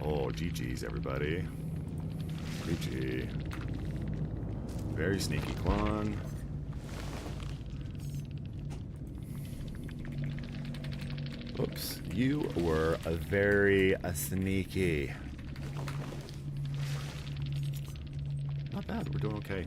Oh, GG's, everybody. GG. Very sneaky, Quan. Oops. You were a very sneaky. Not bad. We're doing okay.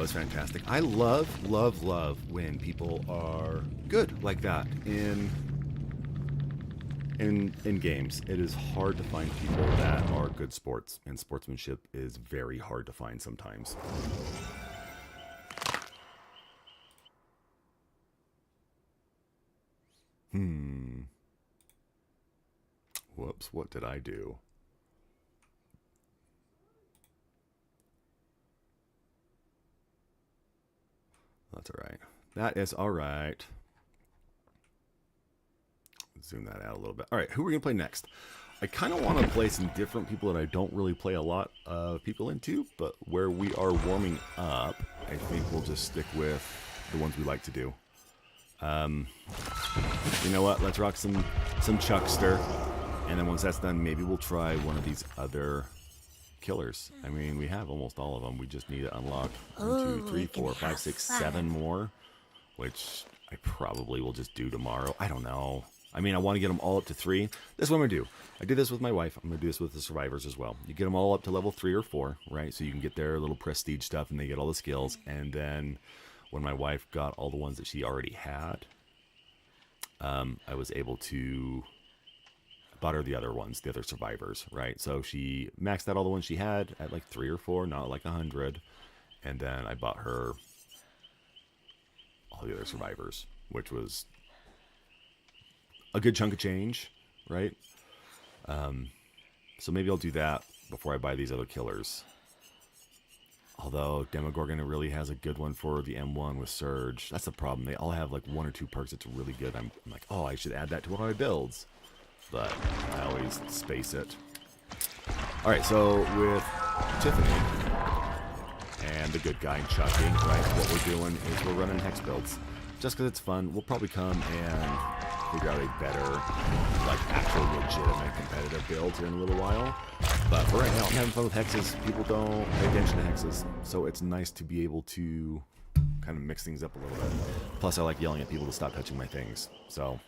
was fantastic. I love, love, love when people are good like that in games. It is hard to find people that are good sports, and sportsmanship is very hard to find sometimes. Whoops, what did I do? That's all right. That is all right. Zoom that out a little bit. All right, who are we going to play next? I kind of want to play some different people that I don't really play a lot of people into, but where we are warming up, I think we'll just stick with the ones we like to do. You know what? Let's rock some Chuckster, and then once that's done, maybe we'll try one of these other killers. I mean, we have almost all of them. We just need to unlock 1, 2, 3, 4, 5, 6, 7 more, which I probably will just do tomorrow. I don't know. I mean, I want to get them all up to 3. That's what I'm going to do. I did this with my wife. I'm going to do this with the survivors as well. You get them all up to level 3 or 4, right? So you can get their little prestige stuff and they get all the skills. And then when my wife got all the ones that she already had, I was able to bought her the other ones, the other survivors, right? So she maxed out all the ones she had at like 3 or 4, not like 100. And then I bought her all the other survivors, which was a good chunk of change, right? So maybe I'll do that before I buy these other killers. Although Demogorgon really has a good one for the M1 with Surge. That's the problem. They all have like 1 or 2 perks that's really good. I'm like, oh, I should add that to one of my builds. But I always space it. All right, so with Tiffany and the good guy Chucky, right, what we're doing is we're running hex builds. Just because it's fun, we'll probably come and figure out a better, like, actual legitimate competitive build here in a little while. But for right now, I'm having fun with hexes. People don't pay attention to hexes, so it's nice to be able to kind of mix things up a little bit. Plus, I like yelling at people to stop touching my things, so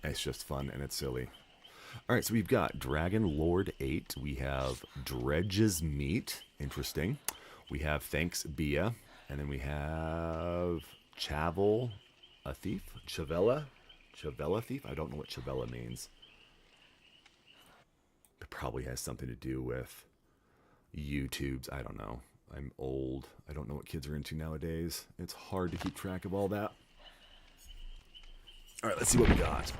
it's just fun and it's silly. All right, so we've got Dragon Lord 8. We have Dredge's Meat. Interesting. We have Thanks Bia. And then we have Chavel, a thief. Chavella thief. I don't know what Chavella means. It probably has something to do with YouTube's. I don't know. I'm old. I don't know what kids are into nowadays. It's hard to keep track of all that. All right, let's see what we got.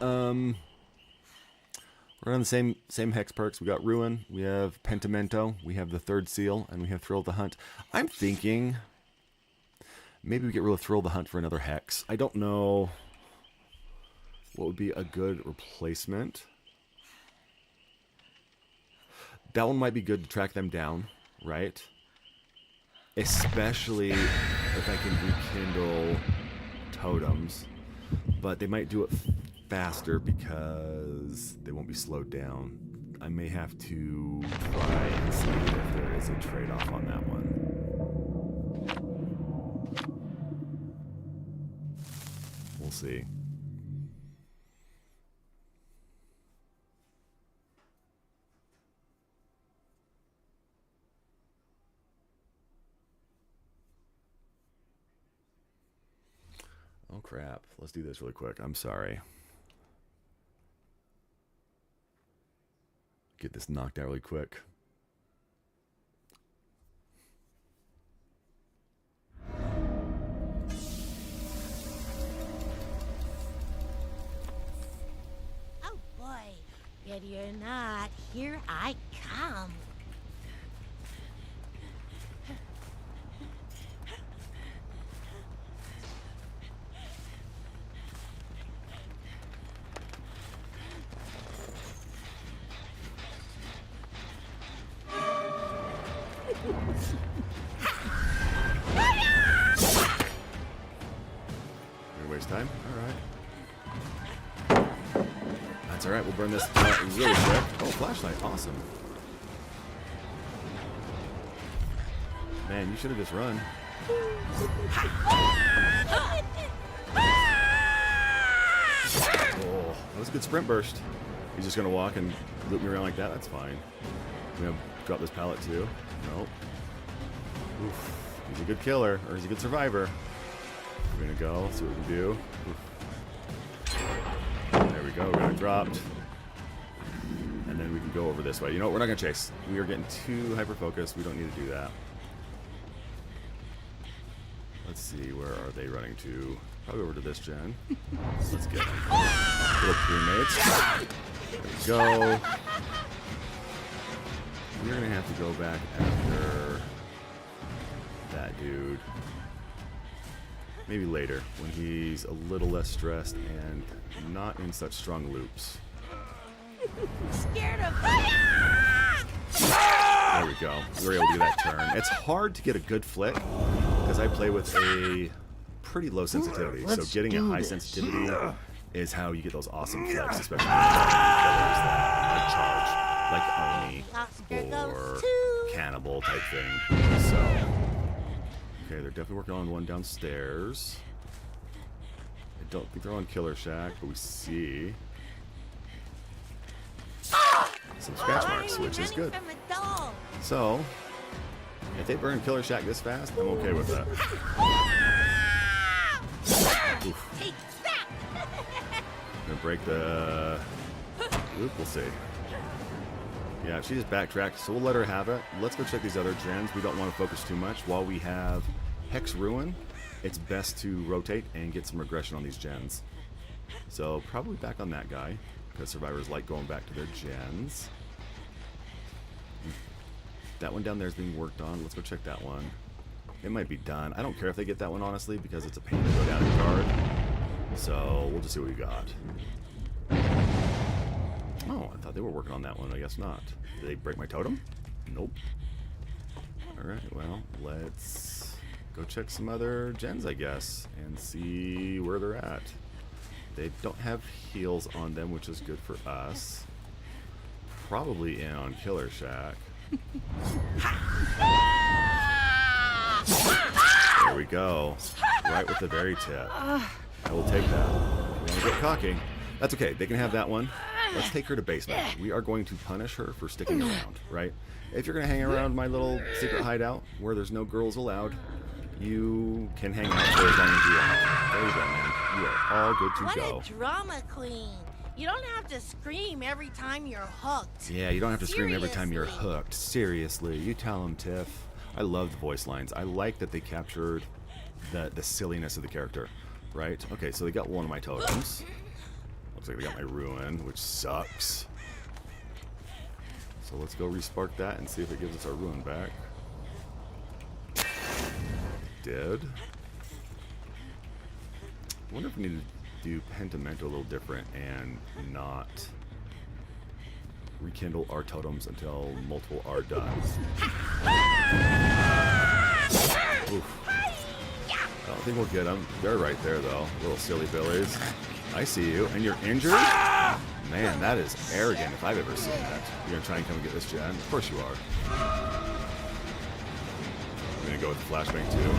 We're on the same hex perks. We got Ruin, we have Pentimento, we have the Third Seal, and we have Thrill of the Hunt. I'm thinking maybe we get rid of Thrill of the Hunt for another hex. I don't know what would be a good replacement. That one might be good to track them down, right? Especially if I can rekindle totems. But they might do it faster because they won't be slowed down. I may have to try and see if there is a trade-off on that one. We'll see. Oh crap, let's do this really quick. I'm sorry. Get this knocked out really quick. Oh boy, ready or not, here I come. Waste time? Alright. That's alright, we'll burn this really quick. Oh, flashlight, awesome. Man, you should have just run. Oh, that was a good sprint burst. He's just gonna walk and loop me around like that? That's fine. I'm gonna drop this pallet too. Nope. Oof. He's a good killer, or he's a good survivor. We're gonna go, see what we can do. There we go, we got it dropped. And then we can go over this way. You know what, we're not gonna chase. We are getting too hyper-focused. We don't need to do that. Let's see, where are they running to? Probably over to this gen. Let's get them. Little crewmates. There we go. We're gonna have to go back after that dude. Maybe later, when he's a little less stressed and not in such strong loops. Scared of fire! There we go. We were able to do that turn. It's hard to get a good flick because I play with a pretty low sensitivity. So getting a high sensitivity is how you get those awesome flicks, especially when killers that charge, like Oni Oscar or goes to... Cannibal type thing. So, okay, they're definitely working on one downstairs. I don't think they're on Killer Shack, but we see some scratch marks, which is good. From a dog. So, if they burn Killer Shack this fast, I'm okay with that. Oof. Take that! Gonna break the loop, we'll see. Yeah, she just backtracked, so we'll let her have it. Let's go check these other gens. We don't want to focus too much. While we have Hex Ruin, it's best to rotate and get some regression on these gens. So probably back on that guy, because survivors like going back to their gens. That one down there is being worked on. Let's go check that one. It might be done. I don't care if they get that one, honestly, because it's a pain to go down and guard. So we'll just see what we got. Oh, I thought they were working on that one. I guess not. Did they break my totem? Nope. Alright, well, let's go check some other gens, I guess, and see where they're at. They don't have heals on them, which is good for us. Probably in on Killer Shack. There we go. Right with the very tip. I will take that. We want to get cocky. That's okay. They can have that one. Let's take her to basement. We are going to punish her for sticking around, right? If you're going to hang around my little secret hideout where there's no girls allowed, you can hang out for as long as you want. There you go, man. You are all good to go. What a drama queen. You don't have to scream every time you're hooked. Yeah, you don't have to scream every time you're Seriously. hooked. Seriously, you tell them, Tiff. I love the voice lines. I like that they captured the silliness of the character, right? Okay, so they got one of my totems. Looks like they got my ruin, which sucks. So let's go respark that and see if it gives us our ruin back. Did. I wonder if we need to do Pentimento a little different and not rekindle our totems until multiple are done. Oof. I don't think we'll get them. They're right there, though. Little silly billies. I see you. And you're injured? Man, that is arrogant if I've ever seen that. You're going to try and come and get this gen? Of course you are. I'm going to go with the flashbang, too.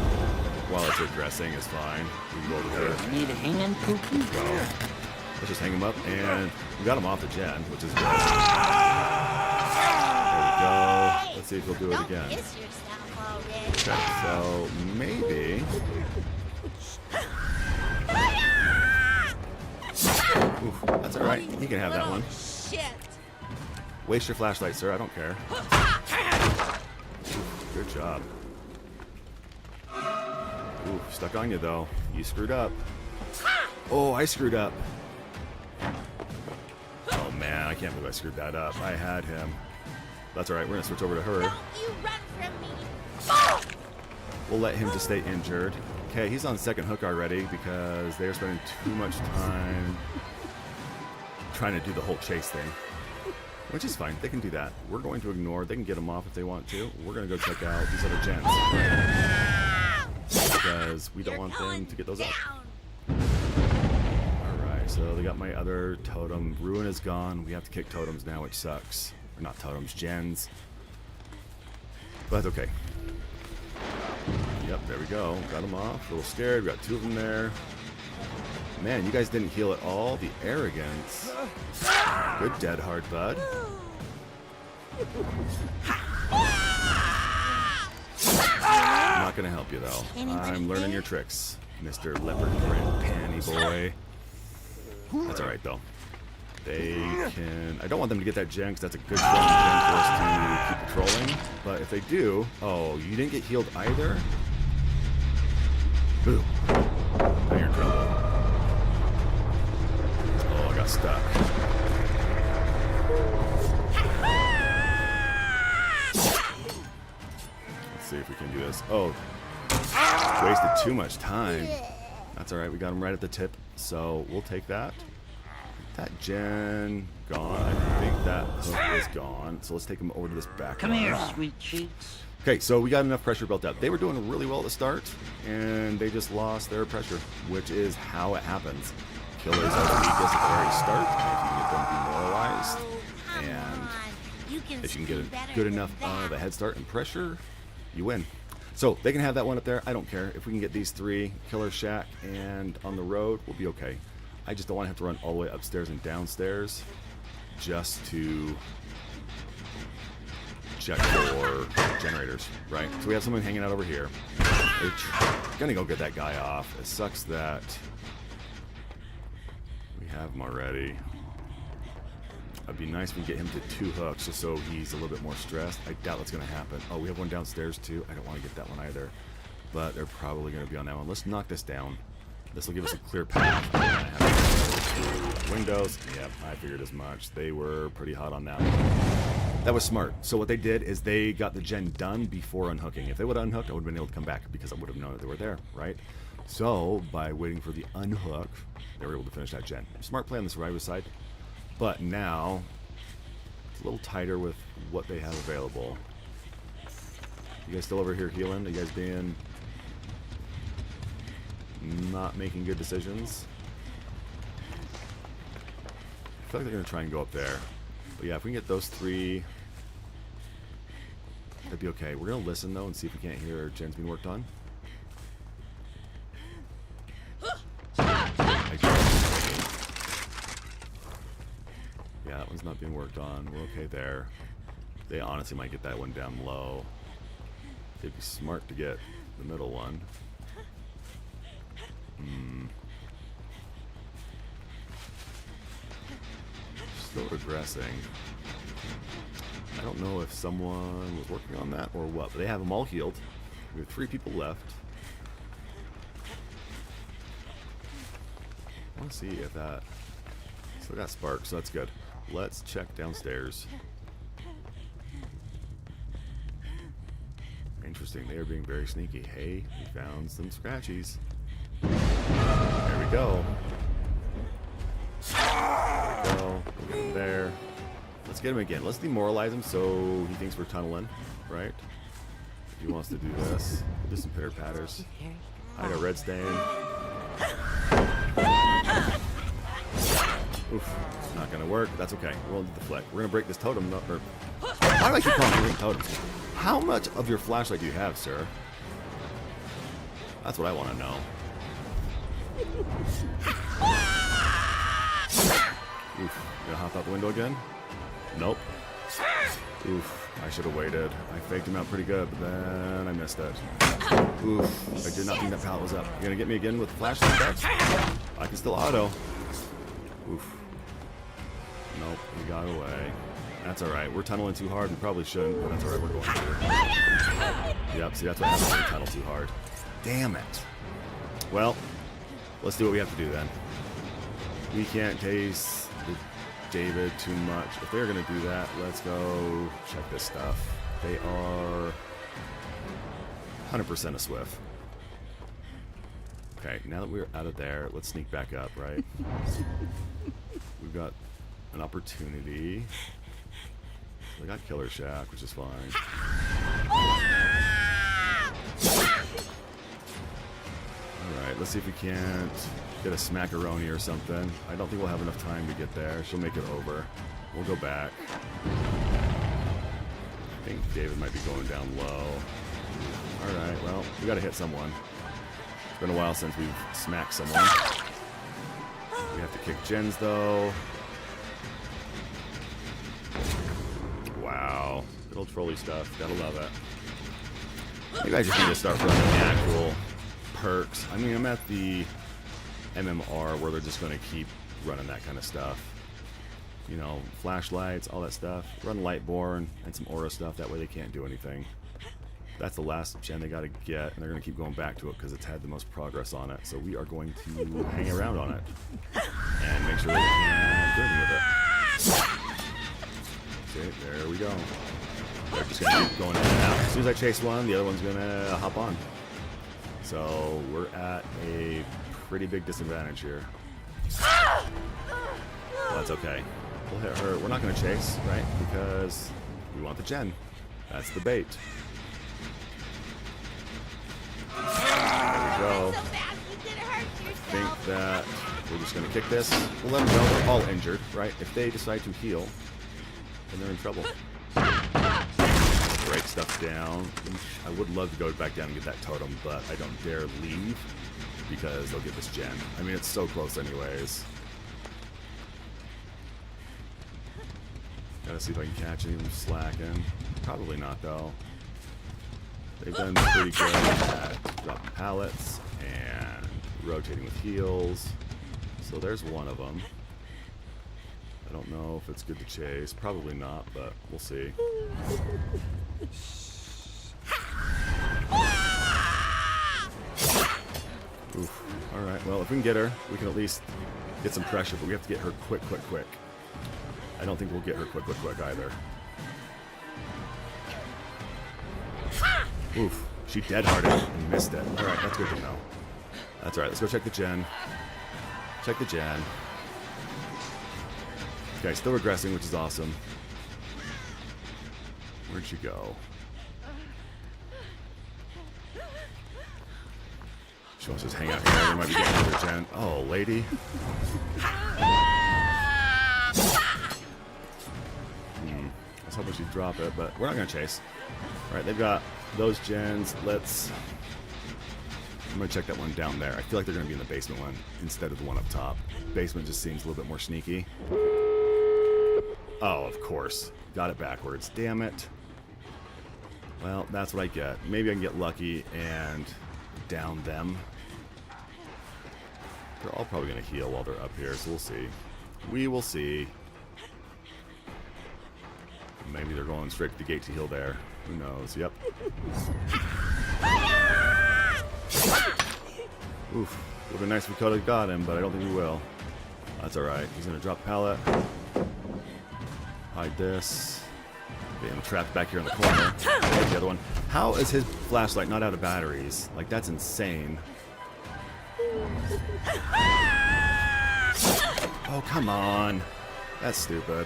While it's regressing, is fine. We can go over here. Need a hand, Pookie? Well, let's just hang him up, and we got him off the gen, which is good. There we go. Let's see if he'll do it Don't again. kiss yourself already. Okay, so maybe. Oof, that's alright. He can have that one. Shit. Waste your flashlight, sir. I don't care. Oof, good job. Ooh, stuck on you, though. You screwed up. Oh, I screwed up. Oh, man. I can't believe I screwed that up. I had him. That's alright. We're going to switch over to her. Don't you run from me. We'll let him just stay injured. Okay, he's on second hook already because they're spending too much time trying to do the whole chase thing. Which is fine. They can do that. We're going to ignore. They can get him off if they want to. We're going to go check out these other gens. Because we don't You're want them going to get those up. down. Alright, so they got my other totem. Ruin is gone. We have to kick totems now, which sucks. Or not totems, gens. But that's okay. Yep, there we go. Got them off. A little scared. We got two of them there. Man, you guys didn't heal at all. The arrogance. Good dead hard, bud. not gonna help you though. Anybody I'm learning there? your tricks, Mr. Leopard Print Panty Boy. That's alright though. They can... I don't want them to get that gen, because that's a good strong gen for us to keep patrolling. But if they do... Oh, you didn't get healed either? Boo. Now you're in trouble. Oh, I got stuck. Let's see if we can do this. Oh, wasted too much time. That's alright, we got him right at the tip. So, we'll take that. That gen gone. I think that hook is gone. So let's take him over to this back Come line. here, sweet cheeks. Okay, so we got enough pressure built up. They were doing really well at the start, and they just lost their pressure, which is how it happens. Killers are the weakest at the very start, and if you can get them demoralized, and You can if you can get better a good than enough that. of a head start and pressure, you win. So they can have that one up there. I don't care. If we can get these three, Killer Shack and on the road, we'll be okay. I just don't want to have to run all the way upstairs and downstairs just to check for generators, right? So we have someone hanging out over here. They're gonna go get that guy off. It sucks that we have him already. It'd be nice if we get him to 2 hooks just so he's a little bit more stressed. I doubt that's gonna happen. Oh, we have one downstairs too. I don't want to get that one either, but they're probably gonna be on that one. Let's knock this down. This will give us a clear path. Windows. Yep, I figured as much. They were pretty hot on that one. That was smart. So what they did is they got the gen done before unhooking. If they would have unhooked, I would have been able to come back because I would have known that they were there, right? So by waiting for the unhook, they were able to finish that gen. Smart play on the survivor side. But now, it's a little tighter with what they have available. You guys still over here healing? Are you guys being... not making good decisions? I feel like they're going to try and go up there. But yeah, if we can get those 3, that'd be okay. We're going to listen though and see if we can't hear gens being worked on. Yeah, that one's not being worked on. We're okay there. They honestly might get that one down low. They'd be smart to get the middle one. Still regressing. I don't know if someone was working on that or what, but they have them all healed. We have 3 people left. I want to see if that... Still got sparks, so that's good. Let's check downstairs. Interesting, they are being very sneaky. Hey, we found some scratchies. There we go. There we go. We'll get him there. Let's get him again. Let's demoralize him so he thinks we're tunneling, right? If he wants to do this. We'll do some pitter patters. I got red stain. Oof. Not gonna work. That's okay. We'll deflect. We're gonna break this totem. Or, why do I keep calling it totems? How much of your flashlight do you have, sir? That's what I want to know. Oof. Gonna hop out the window again? Nope. Oof. I should have waited. I faked him out pretty good, but then I missed it. Oof. I did not think that pallet was up. You gonna get me again with the flashlight back? I can still auto. Oof. Nope. He got away. That's alright. We're tunneling too hard. We probably shouldn't, but that's alright. We're going through. Yep. See, that's what happens when you tunnel too hard. Damn it. Well, let's do what we have to do then. We can't taste David too much. If they're going to do that, let's go check this stuff. They are 100% a Swift. Okay, now that we're out of there, let's sneak back up, right? We've got an opportunity. I got Killer Shack, which is fine. Alright, let's see if we can't get a smackaroni or something. I don't think we'll have enough time to get there. She'll make it over. We'll go back. I think David might be going down low. Alright, well, we gotta hit someone. It's been a while since we've smacked someone. We have to kick gens, though. Wow. Good old trolley stuff. Gotta love it. Maybe I just need to start running the actual perks. I mean, I'm at the MMR where they're just going to keep running that kind of stuff. You know, flashlights, all that stuff. Run Lightborn and some aura stuff. That way they can't do anything. That's the last gen they got to get, and they're going to keep going back to it because it's had the most progress on it. So we are going to hang around on it and make sure they can do anything with it. See, there we go. They're just going to keep going in and out. As soon as I chase one, the other one's going to hop on. So we're at a pretty big disadvantage here. Well, that's okay. We'll hit her. We're not going to chase, right? Because we want the gen. That's the bait. There we go. So bad you could hurt I yourself. think that we're just going to kick this. We'll let them know they're all injured, right? If they decide to heal, then they're in trouble. Break stuff down. I would love to go back down and get that totem, but I don't dare leave because they'll get this gen. I mean, it's so close anyways. Gotta see if I can catch any of them slacking. Probably not, though. They've done pretty good at dropping pallets and rotating with heals. So there's one of them. I don't know if it's good to chase. Probably not, but we'll see. Oof. Alright, well, if we can get her, we can at least get some pressure, but we have to get her quick. I don't think we'll get her quick either. Oof. She dead-hearted and missed it. Alright, that's good to know. That's alright, let's go check the gen. Check the gen. Okay, still regressing, which is awesome. Where'd she go? She wants to just hang out here. They might be getting another gen. Oh, lady. I was hoping she'd drop it, but we're not going to chase. Alright, they've got those gens. I'm going to check that one down there. I feel like they're going to be in the basement one instead of the one up top. Basement just seems a little bit more sneaky. Oh, of course. Got it backwards. Damn it. Well, that's what I get. Maybe I can get lucky and down them. They're all probably going to heal while they're up here, so we'll see. We will see. Maybe they're going straight to the gate to heal there. Who knows? Yep. Oof. Would have been nice if we could have got him, but I don't think we will. That's alright. He's going to drop pallet. Hide this. Get him trapped back here in the corner. There's the other one. How is his flashlight not out of batteries? Like, that's insane. Oh, come on. That's stupid.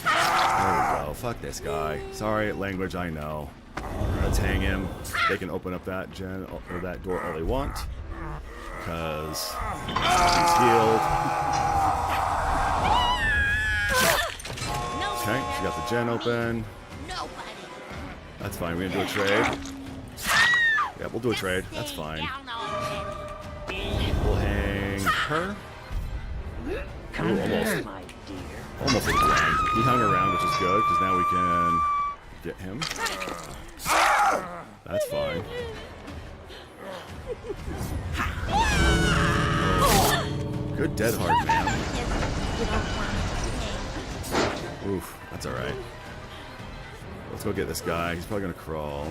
There we go. Fuck this guy. Sorry, language, I know. Let's hang him. They can open up that gen or that door all they want. Because he's healed. Okay, she got the gen open. That's fine. We're gonna do a trade. Yeah, we'll do a trade. That's fine. We'll hang her. Ooh, almost. Almost a grand. He hung around, which is good, because now we can get him. That's fine. Good dead hard, man. Oof, that's alright. Let's go get this guy. He's probably gonna crawl.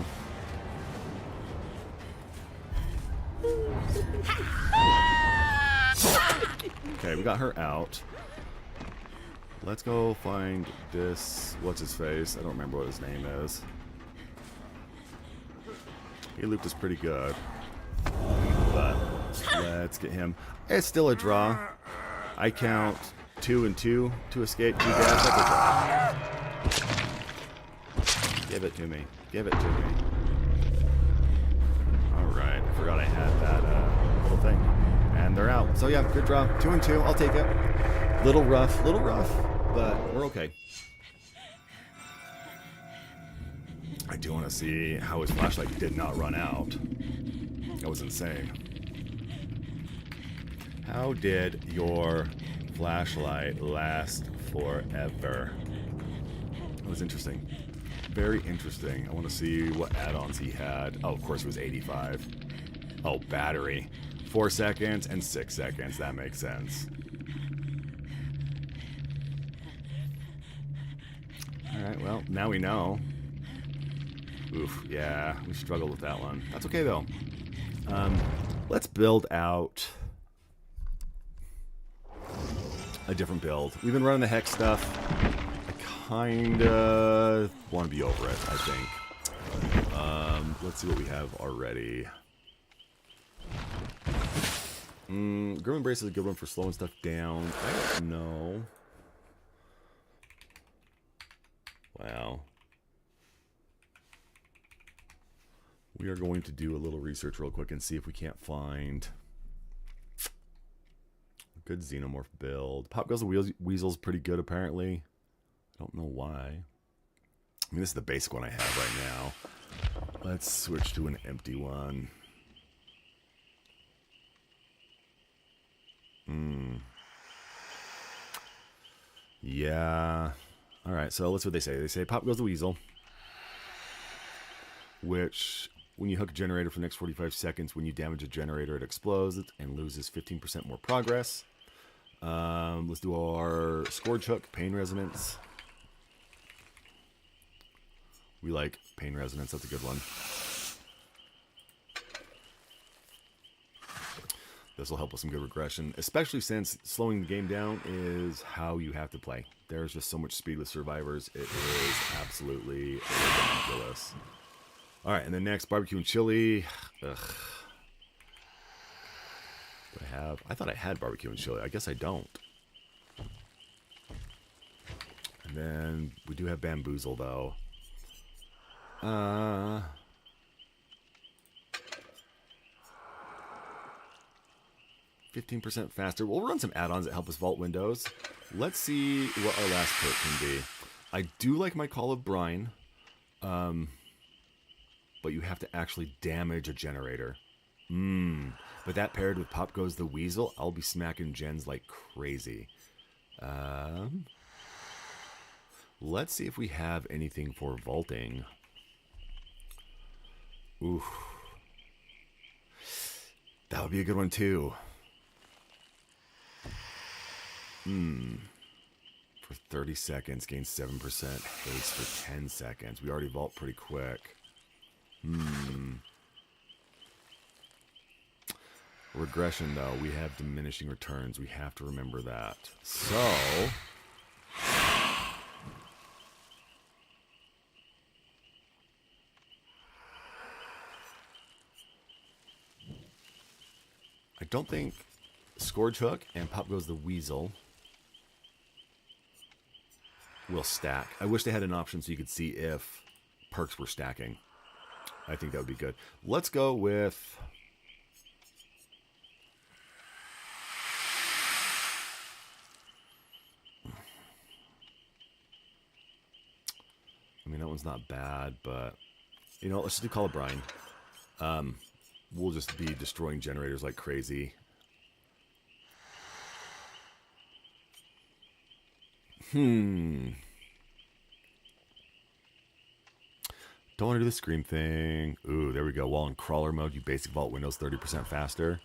Okay, we got her out. Let's go find this. What's his face? I don't remember what his name is. He looped us pretty good. But let's get him. It's still a draw. I count 2 and 2 to escape 2 deaths. That's a draw. Give it to me. Give it to me. Alright. I forgot I had that little thing. And they're out. So yeah, good draw. 2 and 2. I'll take it. Little rough, but we're okay. I do want to see how his flashlight did not run out. That was insane. How did your flashlight last forever? That was interesting. Very interesting. I want to see what add-ons he had. Oh, of course it was 85. Oh, battery. 4 seconds and 6 seconds. That makes sense. Alright, well, now we know. Oof, yeah, we struggled with that one. That's okay, though. Let's build out a different build. We've been running the Hex stuff. I kinda want to be over it, I think. Let's see what we have already. Grim Embrace is a good one for slowing stuff down. I don't know. Wow. We are going to do a little research real quick and see if we can't find a good Xenomorph build. Pop Goes the Weasel's pretty good, apparently. I don't know why. I mean, this is the basic one I have right now. Let's switch to an empty one. Yeah. Alright, so let's see what they say. They say Pop Goes the Weasel, which, when you hook a generator for the next 45 seconds, when you damage a generator, it explodes and loses 15% more progress. Let's do our Scourge Hook, Pain Resonance. We like Pain Resonance, that's a good one. This will help with some good regression, especially since slowing the game down is how you have to play. There's just so much speed with survivors. It is absolutely ridiculous. All right, and then next, barbecue and chili. Ugh. What I have? I thought I had barbecue and chili. I guess I don't. And then we do have bamboozle, though. 15% faster. We'll run some add-ons that help us vault windows. Let's see what our last perk can be. I do like my Call of Brine, but you have to actually damage a generator. But that paired with Pop Goes the Weasel, I'll be smacking gens like crazy. Let's see if we have anything for vaulting. Ooh. That would be a good one too. For 30 seconds, gain 7% haste for 10 seconds. We already vault pretty quick. Regression, though, we have diminishing returns. We have to remember that. So, I don't think Scourge Hook and Pop Goes the Weasel will stack. I wish they had an option so you could see if perks were stacking. I think that would be good. Let's go with... I mean, that one's not bad, but... You know, let's just do Call of Brine. We'll just be destroying generators like crazy. Don't want to do the scream thing. Ooh, there we go. While in crawler mode, you basic vault windows 30% faster.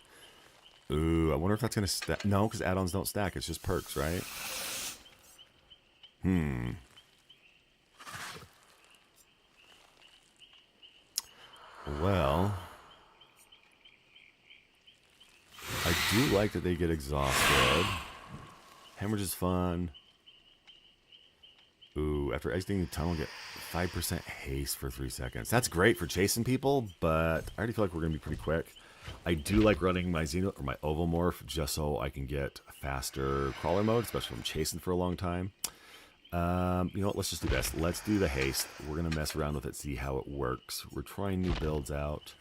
Ooh, I wonder if that's going to stack. No, because add-ons don't stack. It's just perks, right? Well, I do like that they get exhausted. Hemorrhage is fun. Ooh, after exiting the tunnel, get 5% haste for 3 seconds. That's great for chasing people, but I already feel like we're going to be pretty quick. I do like running my Xeno or my Ovomorph just so I can get faster crawler mode, especially if I'm chasing for a long time. You know what? Let's just do this. Let's do the haste. We're going to mess around with it, see how it works. We're trying new builds out.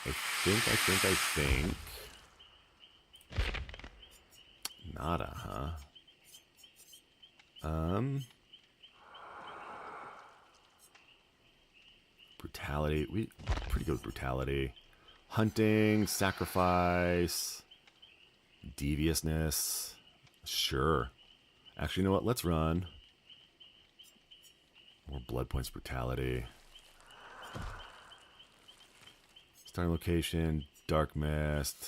I think. Nada, huh? Brutality. We pretty good with brutality. Hunting, sacrifice, deviousness. Sure. Actually, you know what? Let's run. More blood points, brutality. Starting location, dark mist.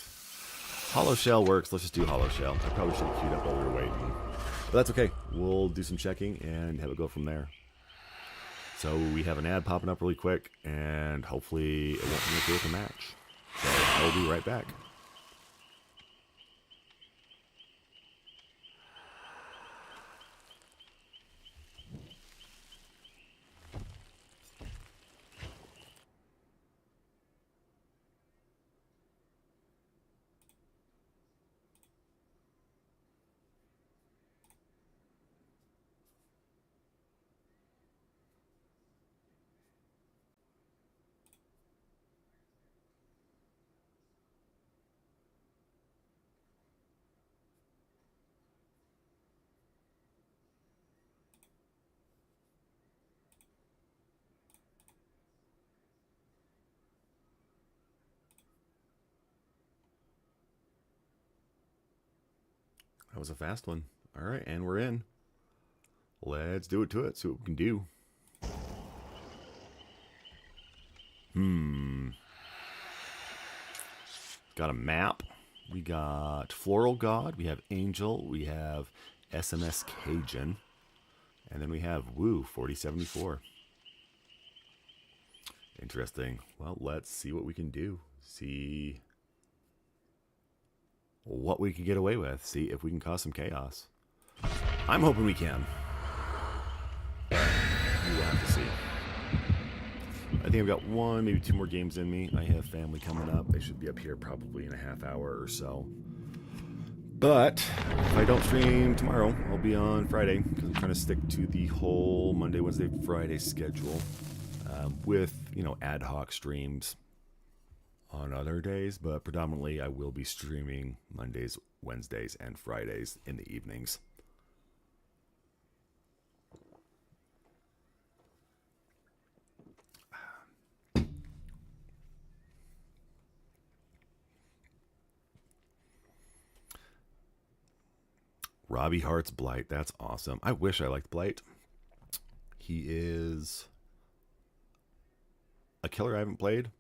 Hollow shell works. Let's just do hollow shell. I probably should have queued up while we were waiting. But that's okay. We'll do some checking and have it go from there. So we have an ad popping up really quick, and hopefully it won't interfere with the match. So I'll be right back. That was a fast one. All right, and we're in. Let's do it to it, see what we can do. Got a map. We got Floral God. We have Angel. We have SMS Cajun. And then we have Woo 4074. Interesting. Well, let's see what we can do. See what we can get away with. See if we can cause some chaos. I'm hoping we can. We will have to see. I think I've got one, maybe two more games in me. I have family coming up. They should be up here probably in a half hour or so. But if I don't stream tomorrow, I'll be on Friday because I'm trying to stick to the whole Monday, Wednesday, Friday schedule with, you know, ad hoc streams on other days. But predominantly, I will be streaming Mondays, Wednesdays, and Fridays in the evenings. Robbie Hart's Blight. That's awesome. I wish I liked Blight. He is a killer I haven't played,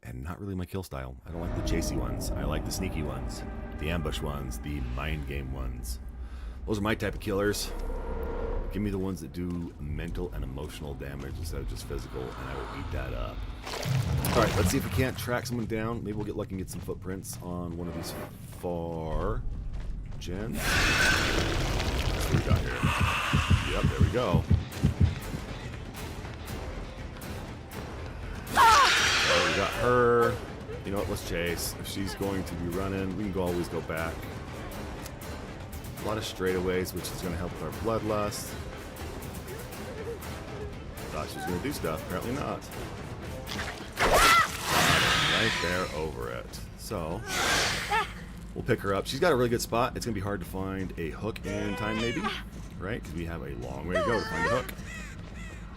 and not really my kill style. I don't like the chasey ones. I like the sneaky ones, the ambush ones, the mind game ones. Those are my type of killers. Give me the ones that do mental and emotional damage instead of just physical, and I will eat that up. All right, let's see if we can't track someone down. Maybe we'll get lucky and get some footprints on one of these far gens. That's what we got here. Yep, there we go. There we got her. You know what, let's chase. If she's going to be running, we can always go back. A lot of straightaways, which is going to help with our bloodlust. Thought she was going to do stuff. Apparently not. Right there over it. So, we'll pick her up. She's got a really good spot. It's going to be hard to find a hook in time, maybe. Right? Because we have a long way to go to find a hook.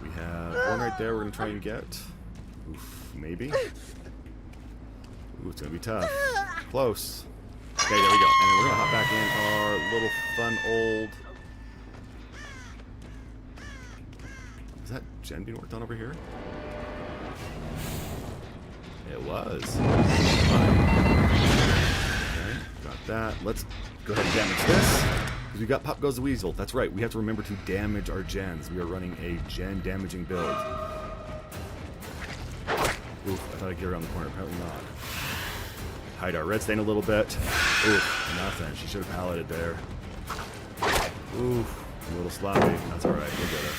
We have one right there we're going to try and get. Oof, maybe. Ooh, it's going to be tough. Close. Okay, there we go. And then we're going to hop back in our little fun old... Is that gen being worked on over here? It was. Okay, got that. Let's go ahead and damage this. Because we got Pop Goes the Weasel. That's right. We have to remember to damage our gens. We are running a gen damaging build. Oof, I thought I'd get around the corner. Apparently not. Hide our red stain a little bit. Oof, nothing. She should have palleted there. Oof, a little sloppy. That's alright. We'll get her.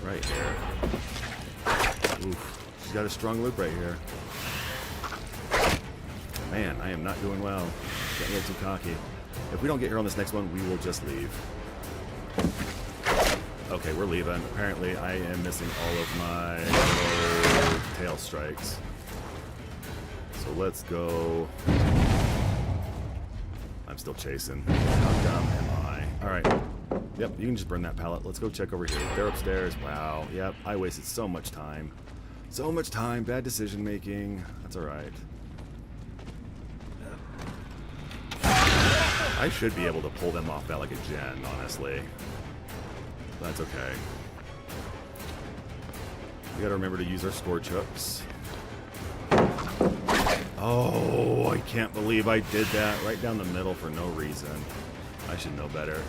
Right here. Oof. She's got a strong loop right here. Man, I am not doing well. Getting a little too cocky. If we don't get here on this next one, we will just leave. Okay, we're leaving. Apparently, I am missing all of my little tail strikes. So let's go. I'm still chasing. How dumb am I? Alright. Yep, you can just burn that pallet. Let's go check over here. They're upstairs. Wow. Yep, I wasted so much time. So much time. Bad decision making. That's alright. I should be able to pull them off that like a gen, honestly. That's okay. We gotta remember to use our scorch hooks. Oh, I can't believe I did that right down the middle for no reason. I should know better.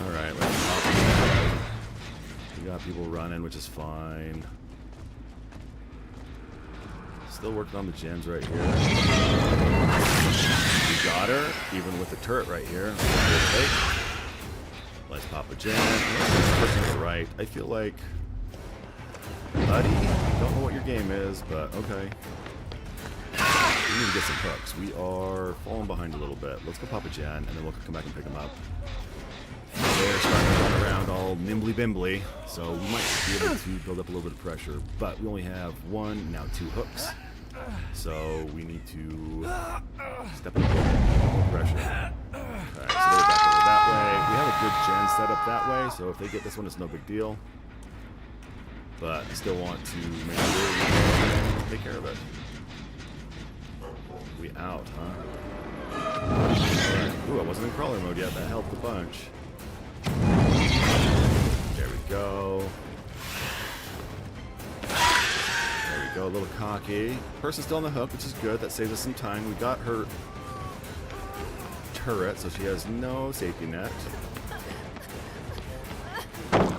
Alright, let's pop. We got people running, which is fine. Still working on the gens right here. We got her, even with the turret right here. Let's pop a gen. Let's push to the right. I feel like, buddy, don't know what your game is, but okay. We need to get some hooks. We are falling behind a little bit. Let's go pop a gen, and then we'll come back and pick them up. They're starting to run around all nimbly-bimbly, so we might be able to build up a little bit of pressure. But we only have 1, now 2 hooks. So we need to step up a little bit more pressure. Okay, so they're back over that way. We have a good gen set up that way, so if they get this one, it's no big deal. But I still want to make sure we can take care of it. We out, huh? Alright. Ooh, I wasn't in crawler mode yet. That helped a bunch. There we go. There we go, a little cocky. Person's still on the hook, which is good. That saves us some time. We got her turret, so she has no safety net. There we go.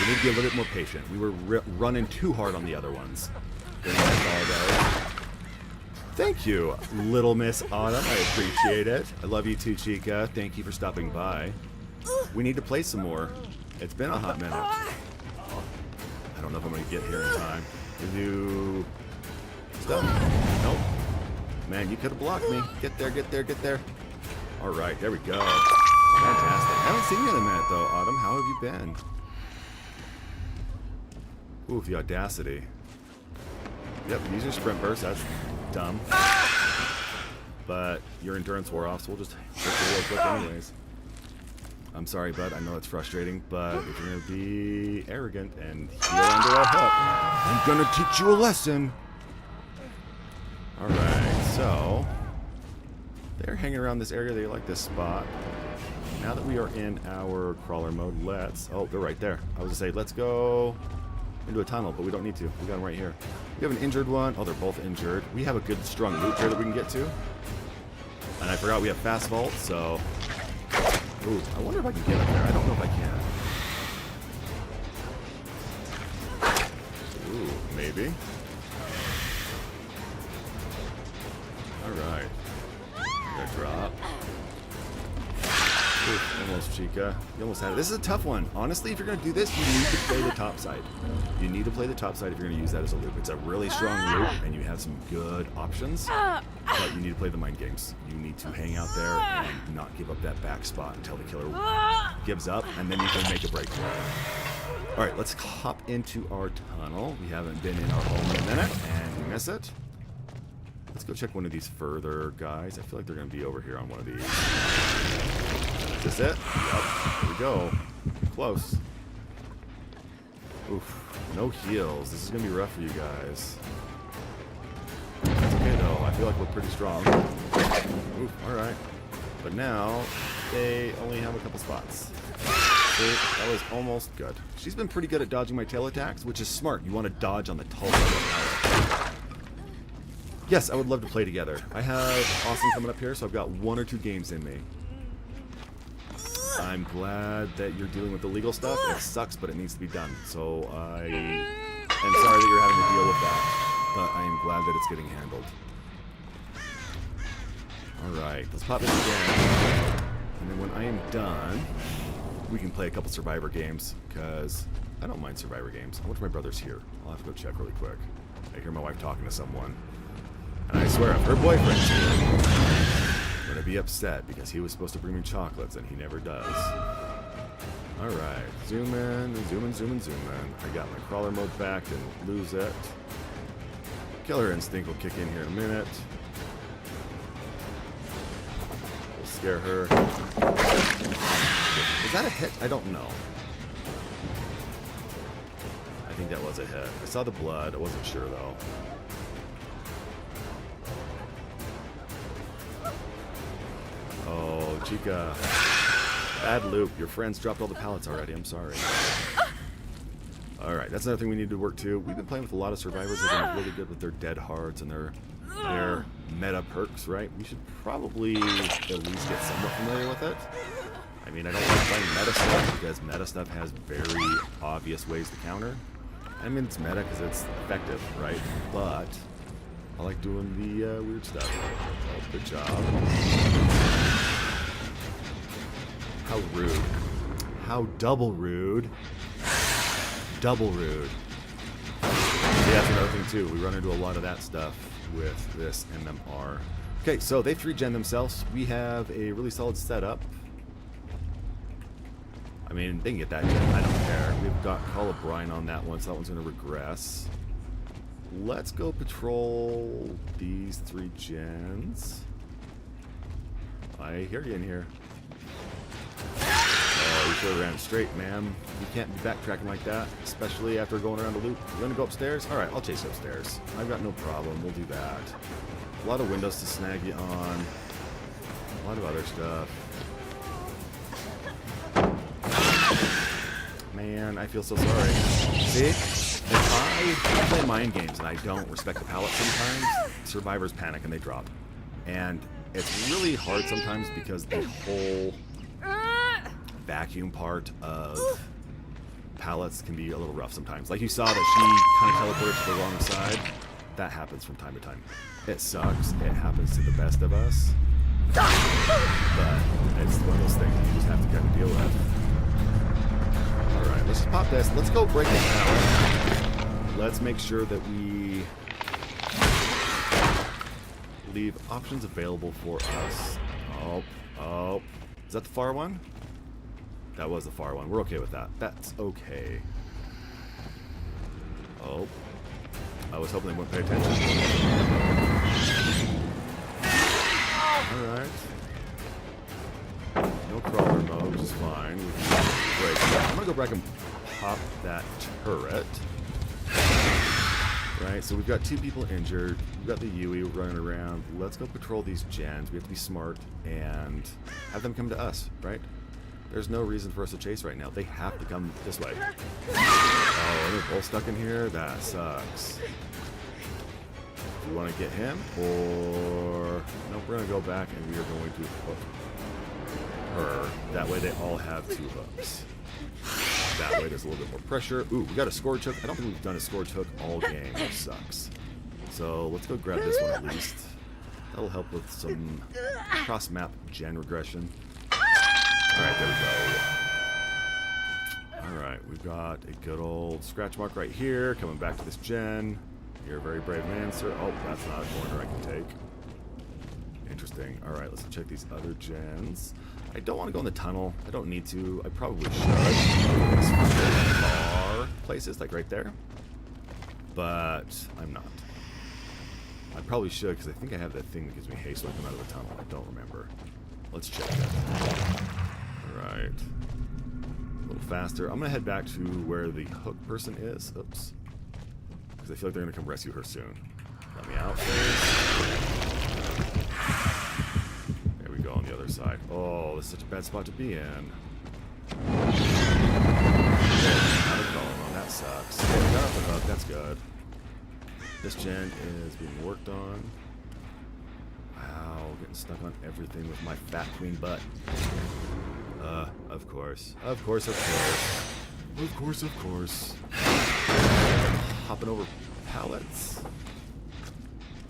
We need to be a little bit more patient. We were running too hard on the other ones. Thank you, Little Miss Autumn. I appreciate it. I love you too, Chica. Thank you for stopping by. We need to play some more. It's been a hot minute. I don't know if I'm going to get here in time to do stuff. Nope. Man, you could have blocked me. Get there, get there, get there. All right, there we go. Fantastic. I haven't seen you in a minute, though, Autumn. How have you been? Ooh, the audacity. Yep, use your sprint burst. That's dumb. But your endurance wore off, so we'll just hit it real quick anyways. I'm sorry, bud. I know it's frustrating, but if you're going to be arrogant and heal under a hook, I'm going to teach you a lesson. Alright, so they're hanging around this area. They like this spot. Now that we are in our crawler mode, let's... Oh, they're right there. I was going to say, let's go into a tunnel, but we don't need to. We got them right here. We have an injured one. Oh, they're both injured. We have a good, strong loot here that we can get to. And I forgot we have fast vault, so... Ooh, I wonder if I can get up there. I don't know if I can. Ooh, maybe. Alright. Gonna drop. Ooh, almost, Chica. You almost had it. This is a tough one. Honestly, if you're going to do this, you need to play the top side. You need to play the top side if you're going to use that as a loop. It's a really strong loop, and you have some good options. But you need to play the mind games. You need to hang out there and not give up that back spot until the killer gives up, and then you can make a break for it. Alright, let's hop into our tunnel. We haven't been in our home in a minute, and we miss it. Let's go check one of these further guys. I feel like they're going to be over here on one of these. Is this it? Yep. There we go. Close. Oof. No heals. This is going to be rough for you guys. That's okay, though. I feel like we're pretty strong. Oof. Alright. But now, they only have a couple spots. See? That was almost good. She's been pretty good at dodging my tail attacks, which is smart. You want to dodge on the tall side of the tower. Yes, I would love to play together. I have Austin coming up here, so I've got 1 or 2 games in me. I'm glad that you're dealing with the legal stuff. It sucks, but it needs to be done. So I am sorry that you're having to deal with that, but I am glad that it's getting handled. Alright, let's pop this again. And then when I am done, we can play a couple Survivor games, because I don't mind Survivor games. I wonder if my brother's here. I'll have to go check really quick. I hear my wife talking to someone. And I swear, if her boyfriend's here, I'm gonna be upset because he was supposed to bring me chocolates and he never does. Alright, zoom in, zoom in, zoom in, zoom in. I got my crawler mode back, didn't lose it. Killer instinct will kick in here in a minute. We'll scare her. Was that a hit? I don't know. I think that was a hit. I saw the blood, I wasn't sure though. Oh, Chica. Bad loop. Your friends dropped all the pallets already. I'm sorry. Alright, that's another thing we need to work to. We've been playing with a lot of survivors that are really good with their dead hearts and their meta perks, right? We should probably at least get somewhat familiar with it. I mean, I don't like playing meta stuff because meta stuff has very obvious ways to counter. I mean, it's meta because it's effective, right? But I like doing the weird stuff. Oh, good job. How rude. How double rude. Double rude. Yeah, that's another thing too. We run into a lot of that stuff with this MMR. Okay, so they 3-gen themselves. We have a really solid setup. I mean, they can get that gen. I don't care. We've got Call of Brine on that one, so that one's going to regress. Let's go patrol these 3 gens. I hear you in here. Oh, you should have ran straight, ma'am. You can't be backtracking like that, especially after going around the loop. You're gonna go upstairs? Alright, I'll chase you upstairs. I've got no problem. We'll do that. A lot of windows to snag you on. A lot of other stuff. Man, I feel so sorry. See? If I play mind games and I don't respect the palette sometimes, survivors panic and they drop. And it's really hard sometimes because the whole vacuum part of pallets can be a little rough sometimes. Like you saw that she kind of teleported to the wrong side. That happens from time to time. It sucks. It happens to the best of us. But it's one of those things you just have to kind of deal with. Alright, let's just pop this. Let's go break this pallet. Let's make sure that we leave options available for us. Oh. Is that the far one? That was the far one. We're okay with that. That's okay. Oh. I was hoping they wouldn't pay attention. Alright. No crawler mode, which is fine. We can break that. I'm gonna go back and pop that turret. Right, so we've got 2 people injured. We've got the Yui running around. Let's go patrol these gens. We have to be smart and have them come to us, right? There's no reason for us to chase right now. They have to come this way. Oh, they're both stuck in here? That sucks. Do you want to get him? Or... Nope, we're going to go back and we are going to hook her. That way they all have 2 hooks. That way there's a little bit more pressure. Ooh, we got a scourge hook. I don't think we've done a scourge hook all game, which sucks. So let's go grab this one at least. That'll help with some cross-map gen regression. Alright, there we go. Alright, we've got a good old scratch mark right here. Coming back to this gen. You're a very brave man, sir. Oh, that's not a corner I can take. Interesting. Alright, let's check these other gens. I don't want to go in the tunnel. I don't need to. I probably should. Far places, like right there. But I'm not. I probably should, because I think I have that thing that gives me haste when I come out of the tunnel. I don't remember. Let's check it. Alright. A little faster. I'm going to head back to where the hook person is. Oops. Because I feel like they're going to come rescue her soon. Let me out first. There we go on the other side. Oh, this is such a bad spot to be in. That sucks. Okay, we got off the hook. That's good. This gen is being worked on. Wow, getting stuck on everything with my fat queen butt. Of course. Of course, of course. Of course, of course. Hopping over pallets.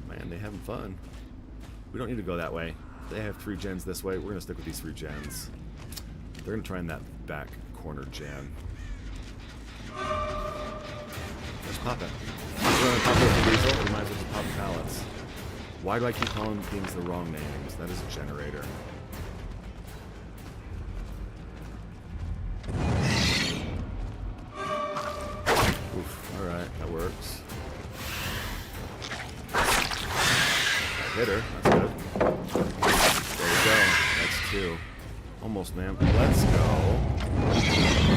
Man, they having fun. We don't need to go that way. They have 3 gens this way. We're going to stick with these 3 gens. They're going to try in that back corner gen. Let's pop it. We're going to pop it with the weasel. We might as well just pop the pallets. Why do I keep calling things the wrong names? That is a generator. Oof, alright, that works. I hit her, that's good. There we go, that's 2. Almost, man. Let's go.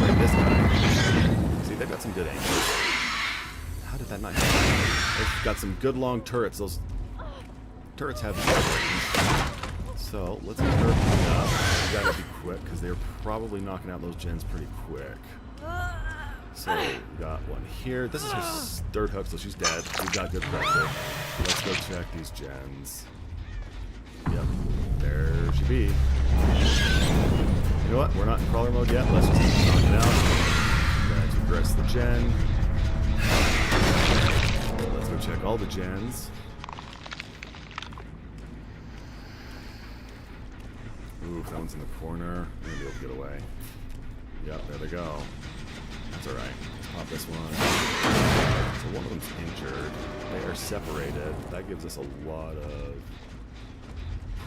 Like this guy. See, they've got some good angles. How did that not happen? They've got some good long turrets. Those turrets have range. So, let's get her up. We gotta be quick, because they're probably knocking out those gens pretty quick. So we got one here. This is her third hook, so she's dead. We've got good pressure. Let's go check these gens. Yep, there she be. You know what? We're not in crawler mode yet. Let's just knock it out. Gonna progress the gen. Let's go check all the gens. Ooh, if that one's in the corner, we're gonna be able to get away. Yep, there they go. That's alright. Let's pop this one. So one of them's injured. They are separated. That gives us a lot of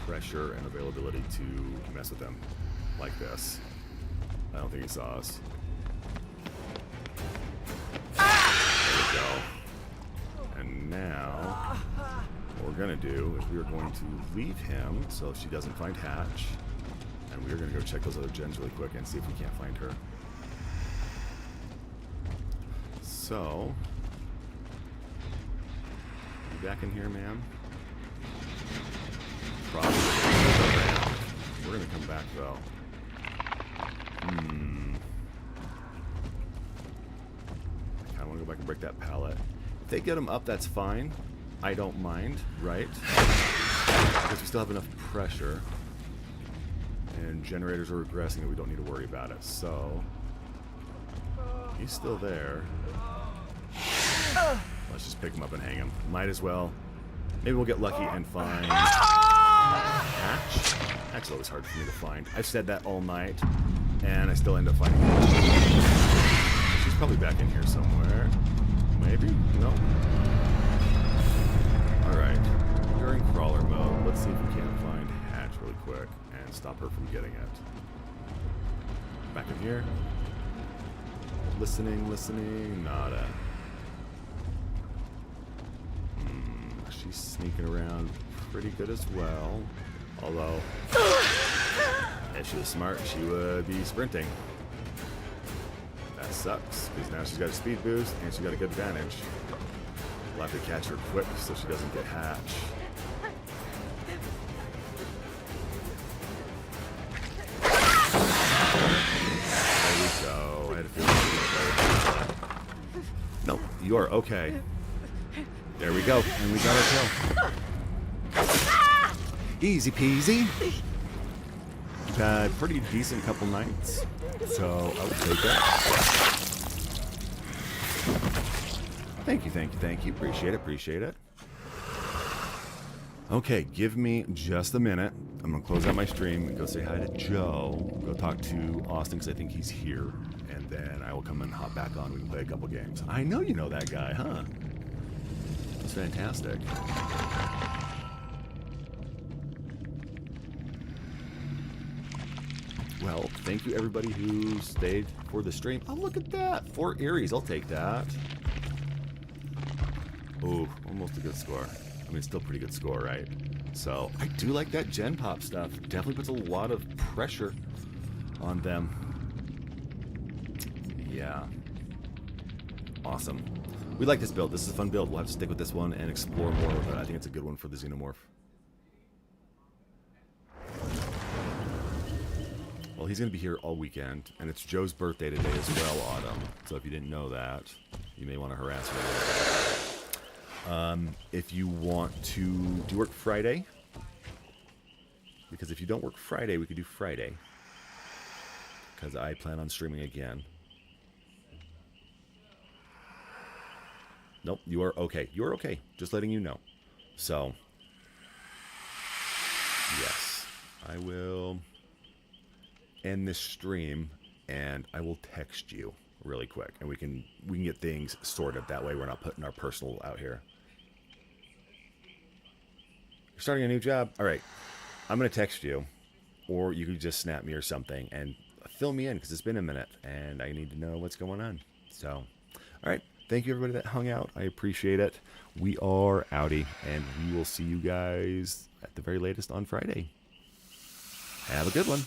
pressure and availability to mess with them like this. I don't think he saw us. There we go. And now, what we're going to do is we are going to leave him so she doesn't find Hatch. And we are going to go check those other gens really quick and see if we can't find her. So, you back in here, ma'am? Probably. We're gonna come back though. I kinda wanna go back and break that pallet. If they get them up, that's fine. I don't mind, right? Because we still have enough pressure. And generators are regressing and we don't need to worry about it. So, he's still there. Let's just pick him up and hang him. Might as well. Maybe we'll get lucky and find Hatch. Hatch is always hard for me to find. I've said that all night, and I still end up finding her. She's probably back in here somewhere. Maybe? No. Alright. We're in crawler mode. Let's see if we can't find Hatch really quick and stop her from getting it. Back in here. Listening. Nada. She's sneaking around pretty good as well. Although, if she was smart, she would be sprinting. That sucks, because now she's got a speed boost and she's got a good advantage. We'll have to catch her quick so she doesn't get Hatch. There we go. I had a feeling. No, you are okay. There we go, and we got our kill. Easy peasy. We've had a pretty decent couple nights, so I'll take that. Thank you. Appreciate it. Okay, give me just a minute. I'm gonna close out my stream and go say hi to Joe. Go talk to Austin because I think he's here, and then I will come and hop back on. We can play a couple games. I know you know that guy, huh? That's fantastic. Well, thank you everybody who stayed for the stream. Oh, look at that. 4 Aries. I'll take that. Ooh, almost a good score. I mean, it's still a pretty good score, right? So, I do like that Gen Pop stuff. Definitely puts a lot of pressure on them. Yeah. Awesome. We like this build. This is a fun build. We'll have to stick with this one and explore more of it. I think it's a good one for the Xenomorph. Well, he's going to be here all weekend, and it's Joe's birthday today as well, Autumn. So if you didn't know that, you may want to harass her. If you want to... Do you work Friday? Because if you don't work Friday, we could do Friday. Because I plan on streaming again. Nope, you are okay. You are okay. Just letting you know. So, yes, I will end this stream, and I will text you really quick, and we can get things sorted. That way, we're not putting our personal out here. You're starting a new job. All right, I'm gonna text you, or you could just snap me or something and fill me in because it's been a minute, and I need to know what's going on. So, all right. Thank you, everybody that hung out. I appreciate it. We are outie, and we will see you guys at the very latest on Friday. Have a good one.